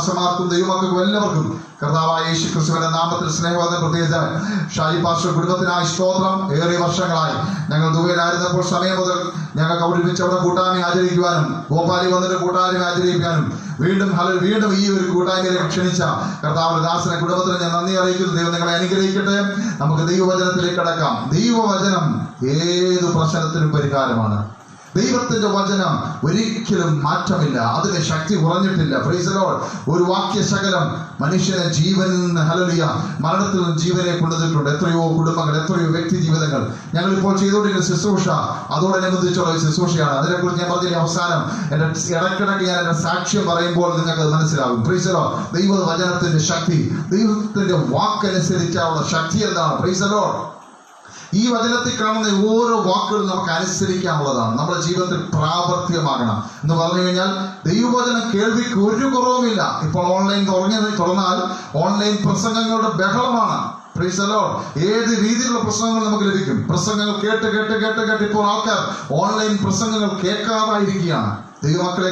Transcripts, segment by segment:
പാസ്റ്റർമാർക്കും ദൈവമക്കൾക്കും എല്ലാവർക്കും കർത്താവായ യേശു ക്രിസ്തുവിന്റെ നാമത്തിൽ സ്നേഹവന്ദനം. പ്രത്യേകിച്ച് ഷായി പാസ്റ്റർ കുടുംബത്തിനായി സ്തോത്രം. ഏറെ വർഷങ്ങളായി ഞങ്ങൾ ദുബൈയിലായിരുന്നപ്പോൾ സമയം മുതൽ ഞങ്ങൾക്ക് ഒരുമിച്ച് അവിടെ കൂട്ടായ്മ ആചരിക്കുവാനും ഭോപ്പാലിൽ വന്നിട്ട് കൂട്ടായ്മ ആചരിക്കാനും വീണ്ടും ഈ ഒരു കൂട്ടായ്മയിലേക്ക് ക്ഷണിച്ച കർത്താവിന്റെ ദാസനെ കുടുംബത്തിന് ഞാൻ നന്ദി അറിയിക്കുന്നു. ദൈവം നിങ്ങളെ അനുഗ്രഹിക്കട്ടെ. നമുക്ക് ദൈവവചനത്തിലേക്ക് കടക്കാം. ദൈവവചനം ഏതു പ്രശ്നത്തിനും പരിഹാരമാണ്. ദൈവത്തിന്റെ വചനം ഒരിക്കലും മാറ്റമില്ല, അതിന്റെ ശക്തി കുറഞ്ഞിട്ടില്ല. Praise the Lord. ഒരു വാക്യശകലം മനുഷ്യനെ ജീവനിൽ നിന്ന് ഹല്ലേലൂയ മരണത്തിൽ നിന്ന് ജീവനെ കൊണ്ടുവന്നിട്ടുണ്ട്. എത്രയോ കുടുംബങ്ങൾ, എത്രയോ വ്യക്തി ജീവിതങ്ങൾ. ഞങ്ങൾ ഇപ്പോൾ ചെയ്തുകൊണ്ടിരിക്കുന്ന ശുശ്രൂഷ അതോടനുബന്ധിച്ചുള്ള ശുശ്രൂഷയാണ്. അതിനെക്കുറിച്ച് ഞാൻ പറഞ്ഞ അവസാനം എന്റെ ഇടയ്ക്കിടയ്ക്ക് ഞാൻ എന്റെ സാക്ഷ്യം പറയുമ്പോൾ നിങ്ങൾക്ക് മനസ്സിലാകും. Price the Lord. ദൈവവചനത്തിന്റെ ശക്തി, ദൈവത്തിന്റെ വാക്കനുസരിച്ചുള്ള ശക്തി എന്താണ്? Price the Lord. ഈ വചനത്തിൽ കാണുന്ന ഓരോ വാക്കുകളും നമുക്ക് അനുസരിക്കാനുള്ളതാണ്. നമ്മുടെ ജീവിതത്തിൽ പ്രാവർത്തികമാകണം എന്ന് പറഞ്ഞു കഴിഞ്ഞാൽ ദൈവവചനം കേൾവിക്ക് ഒരു കുറവുമില്ല. ഇപ്പോൾ ഓൺലൈൻ തുറന്നാൽ ഓൺലൈൻ പ്രസംഗങ്ങളുടെ ബഹളമാണ്. Price the Lord. ഏത് രീതിയിലുള്ള പ്രസംഗങ്ങൾ നമുക്ക് ലഭിക്കും. പ്രസംഗങ്ങൾ കേട്ട് ഇപ്പോൾ ആൾക്കാർ ഓൺലൈൻ പ്രസംഗങ്ങൾ കേൾക്കാതായിരിക്കുകയാണ്. ദൈവമക്കളെ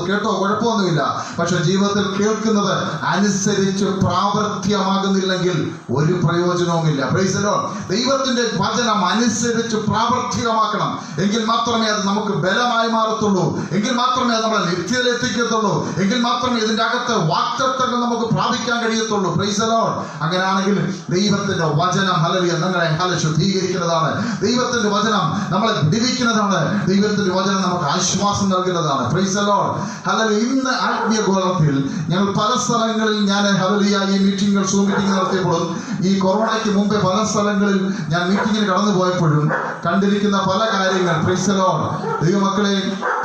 കേട്ടോ കുഴപ്പമൊന്നുമില്ല. പക്ഷെ ജീവിതത്തിൽ കേൾക്കുന്നത് അനുസരിച്ച് പ്രാവർത്തികമാകുന്നില്ലെങ്കിൽ ഒരു പ്രയോജനവുമില്ല. Price the Lord. ദൈവത്തിന്റെ വചനം അനുസരിച്ച് പ്രാവർത്തികമാക്കണം. എങ്കിൽ മാത്രമേ അത് നമുക്ക് ബലമായി മാറത്തുള്ളൂ. എങ്കിൽ മാത്രമേ അത് നമ്മളെ നിത്യതയിലെത്തിക്കത്തുള്ളൂ. എങ്കിൽ മാത്രമേ ഇതിന്റെ അകത്ത് വാക്തത്വങ്ങൾ നമുക്ക് പ്രാപിക്കാൻ കഴിയത്തുള്ളൂ. Praise the Lord. അങ്ങനെയാണെങ്കിൽ ദൈവത്തിന്റെ വചനം ഹല്ലേലൂയ നമ്മളെ ശുദ്ധീകരിക്കുന്നതാണ്. ദൈവത്തിന്റെ വചനം നമ്മളെ വിടുവിക്കുന്നതാണ്. ദൈവത്തിന്റെ വചനം നമുക്ക് ആശ്വാസം നൽകുന്നതാണ്. Price the Lord. ഹല്ലേലൂയ. ഇന്ന് ആത്മീയ ഗോളത്തിൽ ഞങ്ങൾ പല സ്ഥലങ്ങളിൽ ഹല്ലേലൂയ ഈ മീറ്റിംഗുകൾ, സൂം മീറ്റിംഗ് നടത്തിയപ്പോഴും ഈ കൊറോണയ്ക്ക് മുമ്പേ പല സ്ഥലങ്ങളിൽ ഞാൻ മീറ്റിംഗിന് കടന്നു പോയപ്പോഴും കണ്ടിരിക്കുന്ന പല കാര്യങ്ങൾ. Price the Lord. ദൈവമക്കളെ,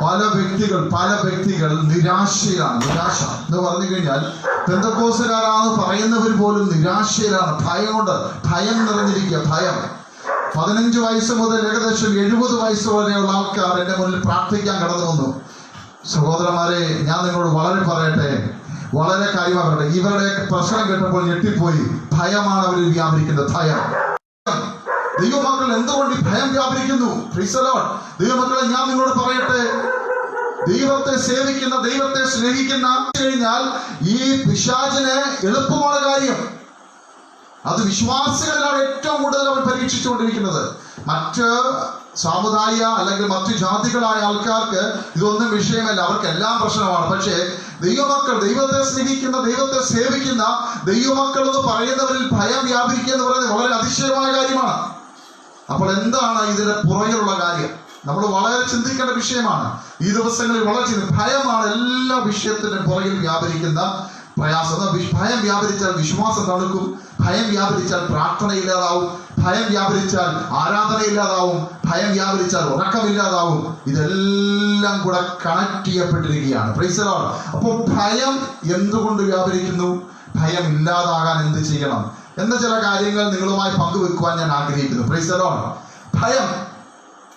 പല വ്യക്തികൾ നിരാശയിലാണ്. നിരാശ എന്ന് പറഞ്ഞു കഴിഞ്ഞാൽ പെന്തക്കോസ്തുകാരാണെന്ന് പറയുന്നവർ പോലും നിരാശയിലാണ്. ഭയം നിറഞ്ഞിരിക്കുക. ഭയം. 15 വയസ്സ് മുതൽ ഏകദേശം 70 വയസ്സ് വരെയുള്ള ആൾക്കാർ എന്റെ മുന്നിൽ പ്രാർത്ഥിക്കാൻ കടന്നു വന്നു. സഹോദരന്മാരെ, ഞാൻ നിങ്ങളോട് വളരെ കാര്യമായി പറയട്ടെ. ഇവരുടെ പ്രശ്നം കേട്ടപ്പോൾ ഞെട്ടിപ്പോയി. ഭയമാണ് അവരിൽ വ്യാപരിക്കുന്നത്. ഭയം. ദൈവമക്കൾ എന്തുകൊണ്ട് ഈ ഭയം വ്യാപരിക്കുന്നു? Price the Lord. ദൈവമക്കളെ, ഞാൻ നിങ്ങളോട് പറയട്ടെ, ദൈവത്തെ സേവിക്കുന്ന, ദൈവത്തെ സ്നേഹിക്കുന്ന കഴിഞ്ഞാൽ ഈ പിശാചിന് എളുപ്പമാണ് കാര്യം. അത് വിശ്വാസികളിലാണ് ഏറ്റവും കൂടുതൽ അവർ പരീക്ഷിച്ചുകൊണ്ടിരിക്കുന്നത്. മറ്റ് സാമുദായിക അല്ലെങ്കിൽ മറ്റു ജാതികളായ ആൾക്കാർക്ക് ഇതൊന്നും വിഷയമല്ല. അവർക്ക് എല്ലാം പ്രശ്നമാണ്. പക്ഷേ ദൈവമക്കൾ, ദൈവത്തെ സ്നേഹിക്കുന്ന, ദൈവത്തെ സേവിക്കുന്ന ദൈവമക്കൾ എന്ന് പറയുന്നവരിൽ ഭയം വ്യാപരിക്കുക എന്ന് പറയുന്നത് വളരെ അതിശയമായ കാര്യമാണ്. അപ്പോൾ എന്താണ് ഇതിന്റെ പുറകിലുള്ള കാര്യം? നമ്മൾ വളരെ ചിന്തിക്കേണ്ട വിഷയമാണ്. ഈ ദിവസങ്ങളിൽ വളരെ ഭയമാണ് എല്ലാ വിഷയത്തിനും പുറകിൽ വ്യാപരിക്കുന്ന പ്രയാസം. ഭയം വ്യാപരിച്ചാൽ വിശ്വാസം തണുക്കും. ഭയം വ്യാപരിച്ചാൽ പ്രാർത്ഥന ഇല്ലാതാവും. ഭയം വ്യാപരിച്ചാൽ ആരാധന ഇല്ലാതാവും. ഭയം വ്യാപരിച്ചാൽ ഉറക്കമില്ലാതാവും. ഇതെല്ലാം കൂടെ കണക്ട് ചെയ്യപ്പെട്ടിരിക്കുകയാണ്. Praise the Lord. അപ്പോൾ ഭയം എന്തുകൊണ്ട് വ്യാപരിക്കുന്നു? ഭയം ഇല്ലാതാകാൻ എന്ത് ചെയ്യണം എന്ന ചില കാര്യങ്ങൾ നിങ്ങളുമായി പങ്കുവെക്കുവാൻ ഞാൻ ആഗ്രഹിക്കുന്നു. Price the Lord. ഭയം.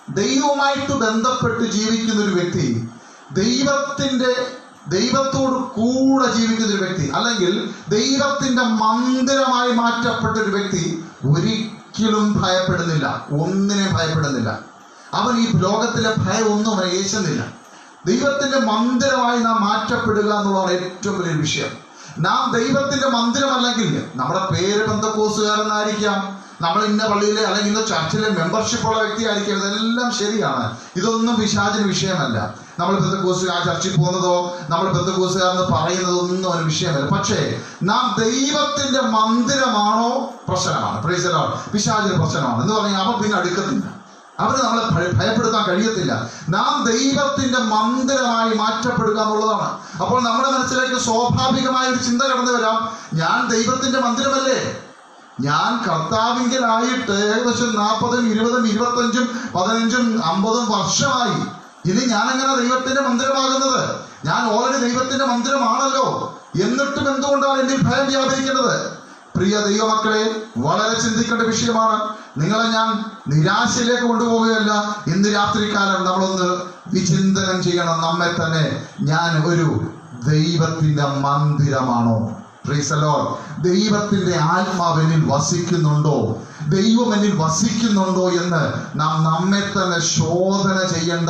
ദൈവവുമായിട്ട് ബന്ധപ്പെട്ട് ജീവിക്കുന്ന ഒരു വ്യക്തി, ദൈവത്തോട് കൂടെ ജീവിക്കുന്ന ഒരു വ്യക്തി, അല്ലെങ്കിൽ ദൈവത്തിന്റെ മന്ദിരമായി മാറ്റപ്പെട്ട ഒരു വ്യക്തി ഒരിക്കലും ഭയപ്പെടുന്നില്ല. ഒന്നിനെ ഭയപ്പെടുന്നില്ല. അവൻ ഈ ലോകത്തിലെ ഭയം ഒന്നും അവനെ ഏശുന്നില്ല. ദൈവത്തിന്റെ മന്ദിരമായി നാം മാറ്റപ്പെടുക എന്നുള്ളതാണ് ഏറ്റവും വലിയൊരു വിഷയം. നാം ദൈവത്തിന്റെ മന്ദിരമല്ലെങ്കിൽ, നമ്മുടെ പേര് പെന്തക്കോസ്തുകാരനായിരിക്കാം, നമ്മൾ ഇന്ന പള്ളിയിലെ അല്ലെങ്കിൽ ഇന്ന ചർച്ചിലെ മെമ്പർഷിപ്പ് ഉള്ള വ്യക്തി ആയിരിക്കും. ഇതെല്ലാം ശരിയാണ്. ഇതൊന്നും പിശാചിന് വിഷയമല്ല. നമ്മൾ പെന്തക്കോസ്തുകാർ ചർച്ചിൽ പോകുന്നതോ നമ്മൾ പെന്തക്കോസ്തുകാരെന്ന് പറയുന്നതൊന്നും ഒരു വിഷയമല്ല. പക്ഷേ നാം ദൈവത്തിന്റെ മന്ദിരമാണോ പ്രശ്നമാണ്. Price the Lord. പിശാചിന് പ്രശ്നമാണ് എന്ന് പറഞ്ഞാൽ അവൻ പിന്നെ അടുക്കത്തില്ല. അവന് നമ്മളെ ഭയപ്പെടുത്താൻ കഴിയത്തില്ല. നാം ദൈവത്തിന്റെ മന്ദിരമായി മാറ്റപ്പെടുക എന്നുള്ളതാണ്. അപ്പോൾ നമ്മുടെ മനസ്സിലേക്ക് സ്വാഭാവികമായ ഒരു ചിന്ത കടന്നു വരാം, ഞാൻ ദൈവത്തിന്റെ മന്ദിരമല്ലേ, ഞാൻ കർത്താവിങ്കലായിട്ട് ഏകദേശം 40, 20, 25, 15, 50 വർഷമായി. ഇനി ഞാനെങ്ങനെ ദൈവത്തിന്റെ മന്ദിരമാകുന്നത്? ഞാൻ ഓൾറെഡി ദൈവത്തിന്റെ മന്ദിരമാണല്ലോ. എന്നിട്ടും എന്തുകൊണ്ടാണ് എന്നിൽ ഭയം വ്യാപരിക്കുന്നത്? പ്രിയ ദൈവമക്കളെ, വളരെ ചിന്തിക്കേണ്ട വിഷയമാണ്. നിങ്ങളെ ഞാൻ നിരാശയിലേക്ക് കൊണ്ടുപോവുകയല്ല. ഇന്ന് രാത്രികാലം നമ്മളൊന്ന് വിചിന്തനം ചെയ്യണം നമ്മെ തന്നെ. ഞാൻ ഒരു ദൈവത്തിന്റെ മന്ദിരമാണോ? Praise the Lord. ദൈവത്തിന്റെ ആത്മാവ് എന്നിൽ വസിക്കുന്നുണ്ടോ, ദൈവം എന്നിൽ വസിക്കുന്നുണ്ടോ എന്ന് നാം നമ്മെ തന്നെ ശോധന ചെയ്യേണ്ട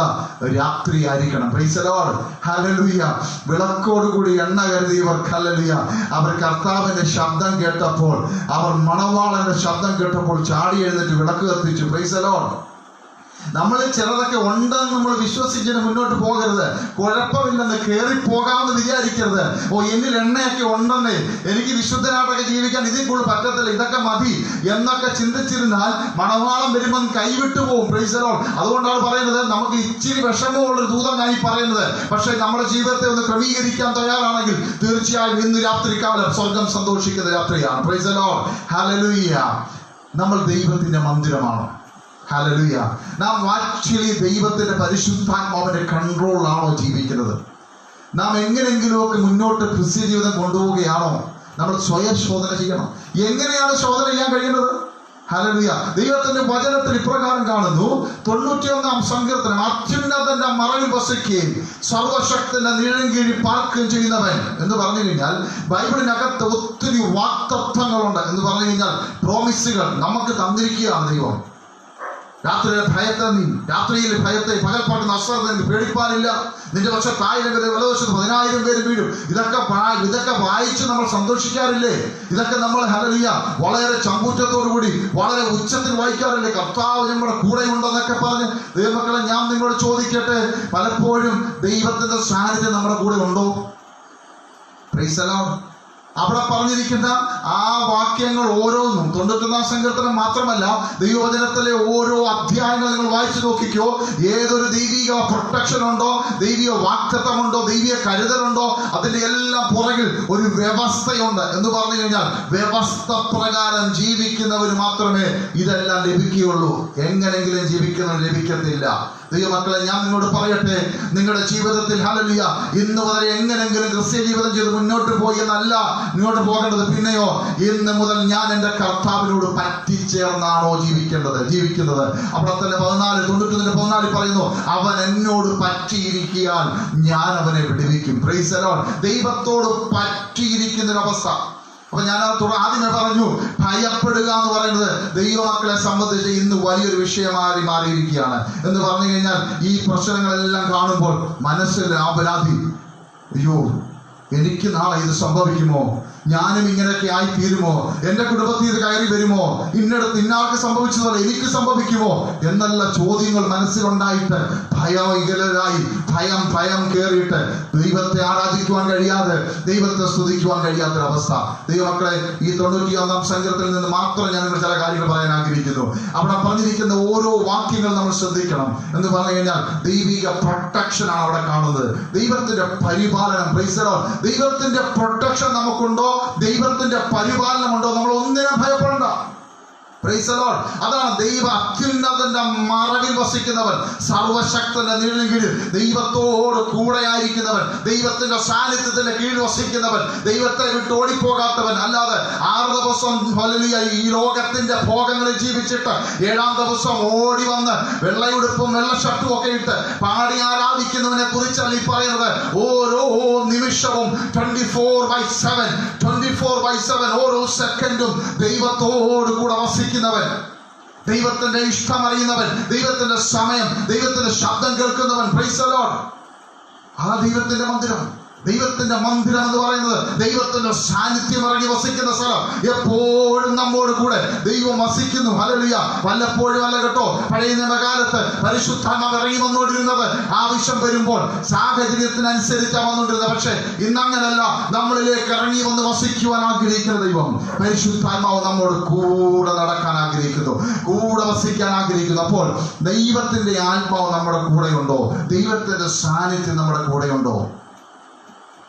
രാത്രി ആയിരിക്കണം. Price the Lord. ഹല്ലേലൂയ. വിളക്കോടുകൂടി എണ്ണ കരുതിയവർ, ഹല്ലേലൂയ, അവർ കർത്താവിന്റെ ശബ്ദം കേട്ടപ്പോൾ, അവർ മണവാളന്റെ ശബ്ദം കേട്ടപ്പോൾ ചാടി എഴുന്നേറ്റ് വിളക്ക് കത്തിച്ചു. Price the Lord. നമ്മളിൽ ചിലതൊക്കെ ഉണ്ടെന്ന് നമ്മൾ വിശ്വസിച്ചിട്ട് മുന്നോട്ട് പോകരുത്. കുഴപ്പമില്ലെന്ന് കയറി പോകാമെന്ന് വിചാരിക്കരുത്. എന്നിൽ എണ്ണയൊക്കെ ഉണ്ടെന്നേ, എനിക്ക് വിശുദ്ധനായിട്ടൊക്കെ ജീവിക്കാൻ ഇതിൽ കൂടുതൽ പറ്റത്തില്ല, ഇതൊക്കെ മതി എന്നൊക്കെ ചിന്തിച്ചിരുന്നാൽ മണവാളം വരുമ്പം കൈവിട്ടു പോകും. Price the Lord. അതുകൊണ്ടാണ് പറയുന്നത്, നമുക്ക് ഇച്ചിരി വിഷമമുള്ളൊരു ദൂതനായി പറയുന്നത്. പക്ഷെ നമ്മുടെ ജീവിതത്തെ ഒന്ന് ക്രമീകരിക്കാൻ തയ്യാറാണെങ്കിൽ തീർച്ചയായും ഇന്ന് രാത്രികാലം സ്വർഗം സന്തോഷിക്കുന്ന രാത്രിയാണ്. Price the Lord. ഹല്ലേലൂയ. നമ്മൾ ദൈവത്തിന്റെ മന്ദിരമാണ്. ഹല്ലേലൂയ. നാം ആക്ച്വലി ദൈവത്തിന്റെ പരിശുദ്ധാത്മാവിന്റെ കൺട്രോളാണോ ജീവിക്കുന്നത്? നാം എങ്ങനെയെങ്കിലുമൊക്കെ മുന്നോട്ട് ക്രിസ്ത്യ ജീവിതം കൊണ്ടുപോവുകയാണോ? നമ്മൾ സ്വയം ശോധന ചെയ്യണം. എങ്ങനെയാണ് ശോധന ചെയ്യാൻ കഴിയുന്നത്? ഹല്ലേലൂയ. ദൈവത്തിന്റെ വചനത്തിൽ ഇപ്രകാരം കാണുന്നു, 91-ാം സങ്കീർത്തനം, അത്യുന്നതന്റെ മറവിൽ വസിക്കുകയും സർവശക്തന്റെ നിഴലിൻ കീഴിൽ പാർക്കുകയും ചെയ്യുന്നവൻ എന്ന് പറഞ്ഞു കഴിഞ്ഞാൽ, ബൈബിളിനകത്ത് ഒത്തിരി വാക്തത്വങ്ങളുണ്ട്. എന്ന് പറഞ്ഞു കഴിഞ്ഞാൽ പ്രോമിസുകൾ നമുക്ക് തന്നിരിക്കുകയാണ് ദൈവം. രാത്രിയിലെ ഭയത്തെ പകൽ പാട്ടുന്ന അശ്രദ്ധ പേടിപ്പാനില്ല. നിന്റെ പക്ഷത്ത് 1000 പേര്, വലതുവശത്ത് 10,000 പേര് വീഴും. ഇതൊക്കെ വായിച്ച് നമ്മൾ സന്തോഷിക്കാറില്ലേ? ഇതൊക്കെ നമ്മൾ ഹല്ലേലൂയ വളരെ ചങ്കൂറ്റത്തോടു കൂടി വളരെ ഉച്ചത്തിൽ വായിക്കാറില്ലേ? കർത്താവ് നമ്മുടെ കൂടെ ഉണ്ടെന്നൊക്കെ പറഞ്ഞ്. ദൈവമക്കളെ, ഞാൻ നിങ്ങളോട് ചോദിക്കട്ടെ, പലപ്പോഴും ദൈവത്തിന്റെ സാന്നിധ്യം നമ്മുടെ കൂടെ ഉണ്ടോ? Price the Lord. അവിടെ പറഞ്ഞിരിക്കുന്ന ആ വാക്യങ്ങൾ ഓരോന്നും 91-ാം സങ്കീർത്തനം മാത്രമല്ല, ദൈവവചനത്തിലെ ഓരോ അധ്യായങ്ങൾ നിങ്ങൾ വായിച്ചു നോക്കിക്കോ. ഏതൊരു ദൈവിക പ്രൊട്ടക്ഷൻ ഉണ്ടോ, ദൈവിക വാക്തത്വമുണ്ടോ, ദൈവിക കരുതലുണ്ടോ, അതിന്റെ എല്ലാം പുറകിൽ ഒരു വ്യവസ്ഥയുണ്ട്. എന്ന് പറഞ്ഞു കഴിഞ്ഞാൽ വ്യവസ്ഥ പ്രകാരം ജീവിക്കുന്നവര് മാത്രമേ ഇതെല്ലാം ലഭിക്കുകയുള്ളൂ. എങ്ങനെങ്കിലും ജീവിക്കുന്നവർ ലഭിക്കത്തില്ല. ദൈവമക്കളെ, ഞാൻ നിങ്ങളോട് പറയട്ടെ, നിങ്ങളുടെ ജീവിതത്തിൽ ഹല്ലേലൂയ ഇന്ന് മുതൽ എങ്ങനെങ്കിലും ക്രിസ്ത്യ ജീവിതം ചെയ്ത് മുന്നോട്ട് പോയി എന്നല്ല മുന്നോട്ട് പോകേണ്ടത്. പിന്നെയോ, ഇന്ന് മുതൽ ഞാൻ എൻ്റെ കർത്താവിനോട് പറ്റിച്ചേർന്നാണോ ജീവിക്കുന്നത്. അവിടെ തന്നെ 91-ന്റെ പറയുന്നു, അവൻ എന്നോട് പറ്റിയിരിക്കാൻ ഞാൻ അവനെ വിടുവിക്കും. Price the Lord. ദൈവത്തോട് പറ്റിയിരിക്കുന്ന ഒരു അവസ്ഥ. അപ്പൊ ഞാൻ ആദ്യമേ പറഞ്ഞു, ഭയപ്പെടുക എന്ന് പറയുന്നത് ദൈവമക്കളെ സംബന്ധിച്ച് ഇന്ന് വലിയൊരു വിഷയമായി മാറിയിരിക്കുകയാണ്. എന്ന് പറഞ്ഞു കഴിഞ്ഞാൽ, ഈ പ്രശ്നങ്ങളെല്ലാം കാണുമ്പോൾ മനസ്സിൽ അപരാധി, അയ്യോ എനിക്ക് നാളെ ഇത് സംഭവിക്കുമോ, ഞാനും ഇങ്ങനെയൊക്കെ ആയി തീരുമോ, എന്റെ കുടുംബത്തിൽ ഇത് കയറി വരുമോ, ഇന്നടത്ത് ഇന്നാൾക്ക് സംഭവിച്ചതുപോലെ എനിക്ക് സംഭവിക്കുമോ എന്നുള്ള ചോദ്യങ്ങൾ മനസ്സിലുണ്ടായിട്ട് ഭയവികലരായി ഭയം കയറിയിട്ട് ദൈവത്തെ ആരാധിക്കുവാൻ കഴിയാതെ, ദൈവത്തെ സ്തുതിക്കുവാൻ കഴിയാത്തൊരവസ്ഥ. ദൈവമക്കളെ, ഈ 91-ാം സങ്കീർത്തനത്തിൽ നിന്ന് മാത്രം ഞാൻ ചില കാര്യങ്ങൾ പറയാൻ ആഗ്രഹിക്കുന്നു. അവിടെ പറഞ്ഞിരിക്കുന്ന ഓരോ വാക്യങ്ങൾ നമ്മൾ ശ്രദ്ധിക്കണം. എന്ന് പറഞ്ഞു കഴിഞ്ഞാൽ ദൈവിക പ്രൊട്ടക്ഷൻ ആണ് അവിടെ കാണുന്നത്. ദൈവത്തിന്റെ പരിപാലനം. Praise the Lord. ദൈവത്തിന്റെ പ്രൊട്ടക്ഷൻ നമുക്കുണ്ടോ, ദൈവത്തിന്റെ പരിപാലനമുണ്ടോ, നമ്മൾ ഒന്നിനും ഭയപ്പെടണ്ട. Praise the Lord. അതാണ് അത്യുന്നതന്റെ മറവിൽ വസിക്കുന്നവൻ, സർവശക്തന്റെ നിഴലിൻ കീഴിൽ ദൈവത്തോട് കൂടെ ആയിരിക്കുന്നവൻ, ദൈവത്തിന്റെ സാന്നിധ്യത്തിന്റെ കീഴിൽ വസിക്കുന്നവൻ, ദൈവത്തെ വിട്ട് ഓടിപ്പോകാത്തവൻ. അല്ലാതെ 6 ദിവസം ഹല്ലേലൂയ ഈ ലോകത്തിന്റെ ഭോഗങ്ങളിൽ ജീവിച്ചിട്ട് 7-ാം ദിവസം ഓടി വന്ന് വെള്ളയുടുപ്പും വെള്ള ഷർട്ടും ഒക്കെ ഇട്ട് പാടി ആരാധിക്കുന്നവനെ കുറിച്ചല്ല ഈ പറയുന്നത്. ഓരോ നിമിഷവും 24/7 ഓരോ സെക്കൻഡും ദൈവത്തോട് കൂടെ വസിക്കുന്നവൻ, ദൈവത്തിന്റെ ഇഷ്ടം അറിയുന്നവൻ, ദൈവത്തിന്റെ സമയം, ദൈവത്തിന്റെ ശബ്ദം കേൾക്കുന്നവൻ. Price the Lord. ആ ദൈവത്തിന്റെ മന്ദിരം എന്ന് പറയുന്നത് ദൈവത്തിന്റെ സാന്നിധ്യം ഇറങ്ങി വസിക്കുന്ന സ്ഥലം. എപ്പോഴും നമ്മോട് കൂടെ ദൈവം വസിക്കുന്നു. ഹല്ലേലൂയ. വല്ലപ്പോഴും അല്ല കേട്ടോ, പഴയ നിയമകാലത്ത് പരിശുദ്ധാത്മാവ് ഇറങ്ങി വന്നുകൊണ്ടിരുന്നത് ആവശ്യം വരുമ്പോൾ സാഹചര്യത്തിനനുസരിച്ചാണ് വന്നുകൊണ്ടിരുന്നത്. പക്ഷെ ഇന്നങ്ങനല്ല. നമ്മളിലേക്ക് ഇറങ്ങി വന്ന് വസിക്കുവാൻ ആഗ്രഹിക്കുന്ന ദൈവം പരിശുദ്ധാത്മാവ് നമ്മോട് കൂടെ നടക്കാൻ ആഗ്രഹിക്കുന്നു, കൂടെ വസിക്കാൻ ആഗ്രഹിക്കുന്നു. അപ്പോൾ ദൈവത്തിന്റെ ആത്മാവ് നമ്മുടെ കൂടെയുണ്ടോ, ദൈവത്തിന്റെ സാന്നിധ്യം നമ്മുടെ കൂടെയുണ്ടോ?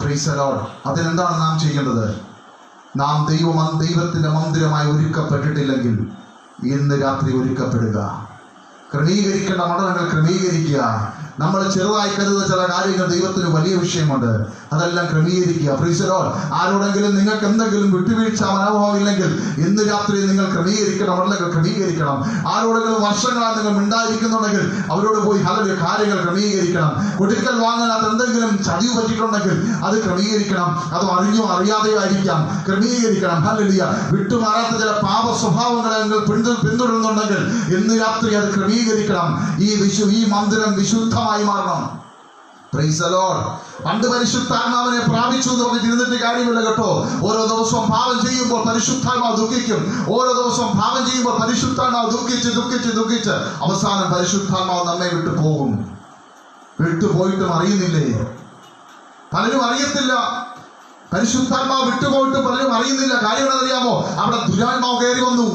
Price the Lord. അതിനെന്താണ് നാം ചെയ്യേണ്ടത്? നാം ദൈവത്തിന്റെ മന്ദിരമായി ഒരുക്കപ്പെട്ടിട്ടില്ലെങ്കിൽ ഇന്ന് രാത്രി ഒരുക്കപ്പെടുക. ക്രമീകരിക്കേണ്ട മണ്ഡലങ്ങൾ ക്രമീകരിക്കുക. നമ്മൾ ചെറുതായി കരുതുന്ന ചില കാര്യങ്ങൾ ദൈവത്തിന് വലിയ വിഷയമുണ്ട്. അതെല്ലാം ക്രമീകരിക്കുക. Price the Lord. ആരോടെങ്കിലും നിങ്ങൾക്ക് എന്തെങ്കിലും വിട്ടുവീഴ്ച മനോഭാവം ഇല്ലെങ്കിൽ ഇന്ന് രാത്രി നിങ്ങൾ ക്രമീകരിക്കണം, അല്ലെങ്കിൽ ക്രമീകരിക്കണം. ആരോടെങ്കിലും വർഷങ്ങളായി നിങ്ങൾ മിണ്ടായിരിക്കുന്നുണ്ടെങ്കിൽ അവരോട് പോയി ഹല്ലേലൂയ കാര്യങ്ങൾ ക്രമീകരിക്കണം. കൊടുക്കൽ വാങ്ങാനകത്ത് എന്തെങ്കിലും ചതിവ് പറ്റിയിട്ടുണ്ടെങ്കിൽ അത് ക്രമീകരിക്കണം. അത് അറിഞ്ഞോ അറിയാതെയോ ആയിരിക്കാം, ക്രമീകരിക്കണം. ഹല്ലേലൂയ. വിട്ടുമാറാത്ത ചില പാപ സ്വഭാവങ്ങളെ നിങ്ങൾ പിന്തുടരുന്നുണ്ടെങ്കിൽ ഇന്ന് രാത്രി അത് ക്രമീകരിക്കണം. ഈ മന്ദിരം വിശുദ്ധമായി മാറണം. Price the Lord. പണ്ട് പരിശുദ്ധാത്മാവിനെ പ്രാപിച്ചു എന്ന് പറഞ്ഞിരുന്നിട്ട് കാര്യമില്ല കേട്ടോ. ഓരോ ദിവസവും പാപം ചെയ്യുമ്പോൾ പരിശുദ്ധാത്മാവ് ദുഃഖിക്കും. ഓരോ ദിവസവും പാപം ചെയ്യുമ്പോൾ പരിശുദ്ധാത്മാവ് ദുഃഖിച്ച് അവസാനം പരിശുദ്ധാത്മാവ് നമ്മെ വിട്ടു പോകും. വിട്ടുപോയിട്ടും അറിയുന്നില്ലേ? പലരും അറിയത്തില്ല. പരിശുദ്ധാത്മാവ് വിട്ടുപോയിട്ടും പലരും അറിയുന്നില്ല. കാര്യം എന്നറിയാമോ? അവിടെ ദുരാത്മാവ് കയറി വന്നു,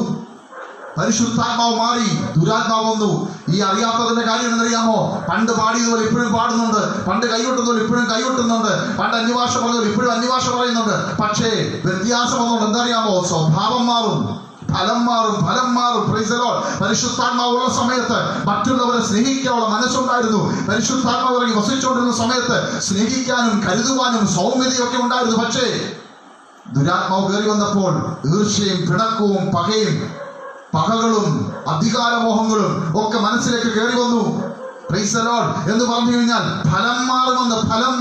പരിശുദ്ധാത്മാവ് മാറി, ദുരാത്മാവ് വന്നു. ഈ അറിയാത്തതിന്റെ കാര്യം എന്നറിയാമോ? പണ്ട് പാടിയതുപോലെ ഇപ്പോഴും പാടുന്നുണ്ട്, പണ്ട് കൈകൊട്ടുന്നതുപോലെ ഇപ്പോഴും കൈകൊട്ടുന്നുണ്ട്, പണ്ട് അന്യഭാഷ പറഞ്ഞതുപോലെ ഇപ്പോഴും അന്യഭാഷ പറയുന്നുണ്ട്. പക്ഷേ വ്യത്യാസം വന്നുകൊണ്ട് എന്തറിയാമോ? സ്വഭാവം മാറും, ഫലം മാറും. Price the Lord. പരിശുദ്ധാത്മാവുള്ള സമയത്ത് മറ്റുള്ളവരെ സ്നേഹിക്കാനുള്ള മനസ്സുണ്ടായിരുന്നു. പരിശുദ്ധാത്മാവ് ഇറങ്ങി വസിച്ചുകൊണ്ടിരുന്ന സമയത്ത് സ്നേഹിക്കാനും കരുതുവാനും സൗമ്യതയൊക്കെ ഉണ്ടായിരുന്നു. പക്ഷേ ദുരാത്മാവ് കയറി വന്നപ്പോൾ ഈർഷ്യയും പിണക്കവും പകകളും അധികാരമോഹങ്ങളും ഒക്കെ മനസ്സിലേക്ക് കയറി വന്നു. Price the Lord. എന്ന് പറഞ്ഞു കഴിഞ്ഞാൽ ഫലം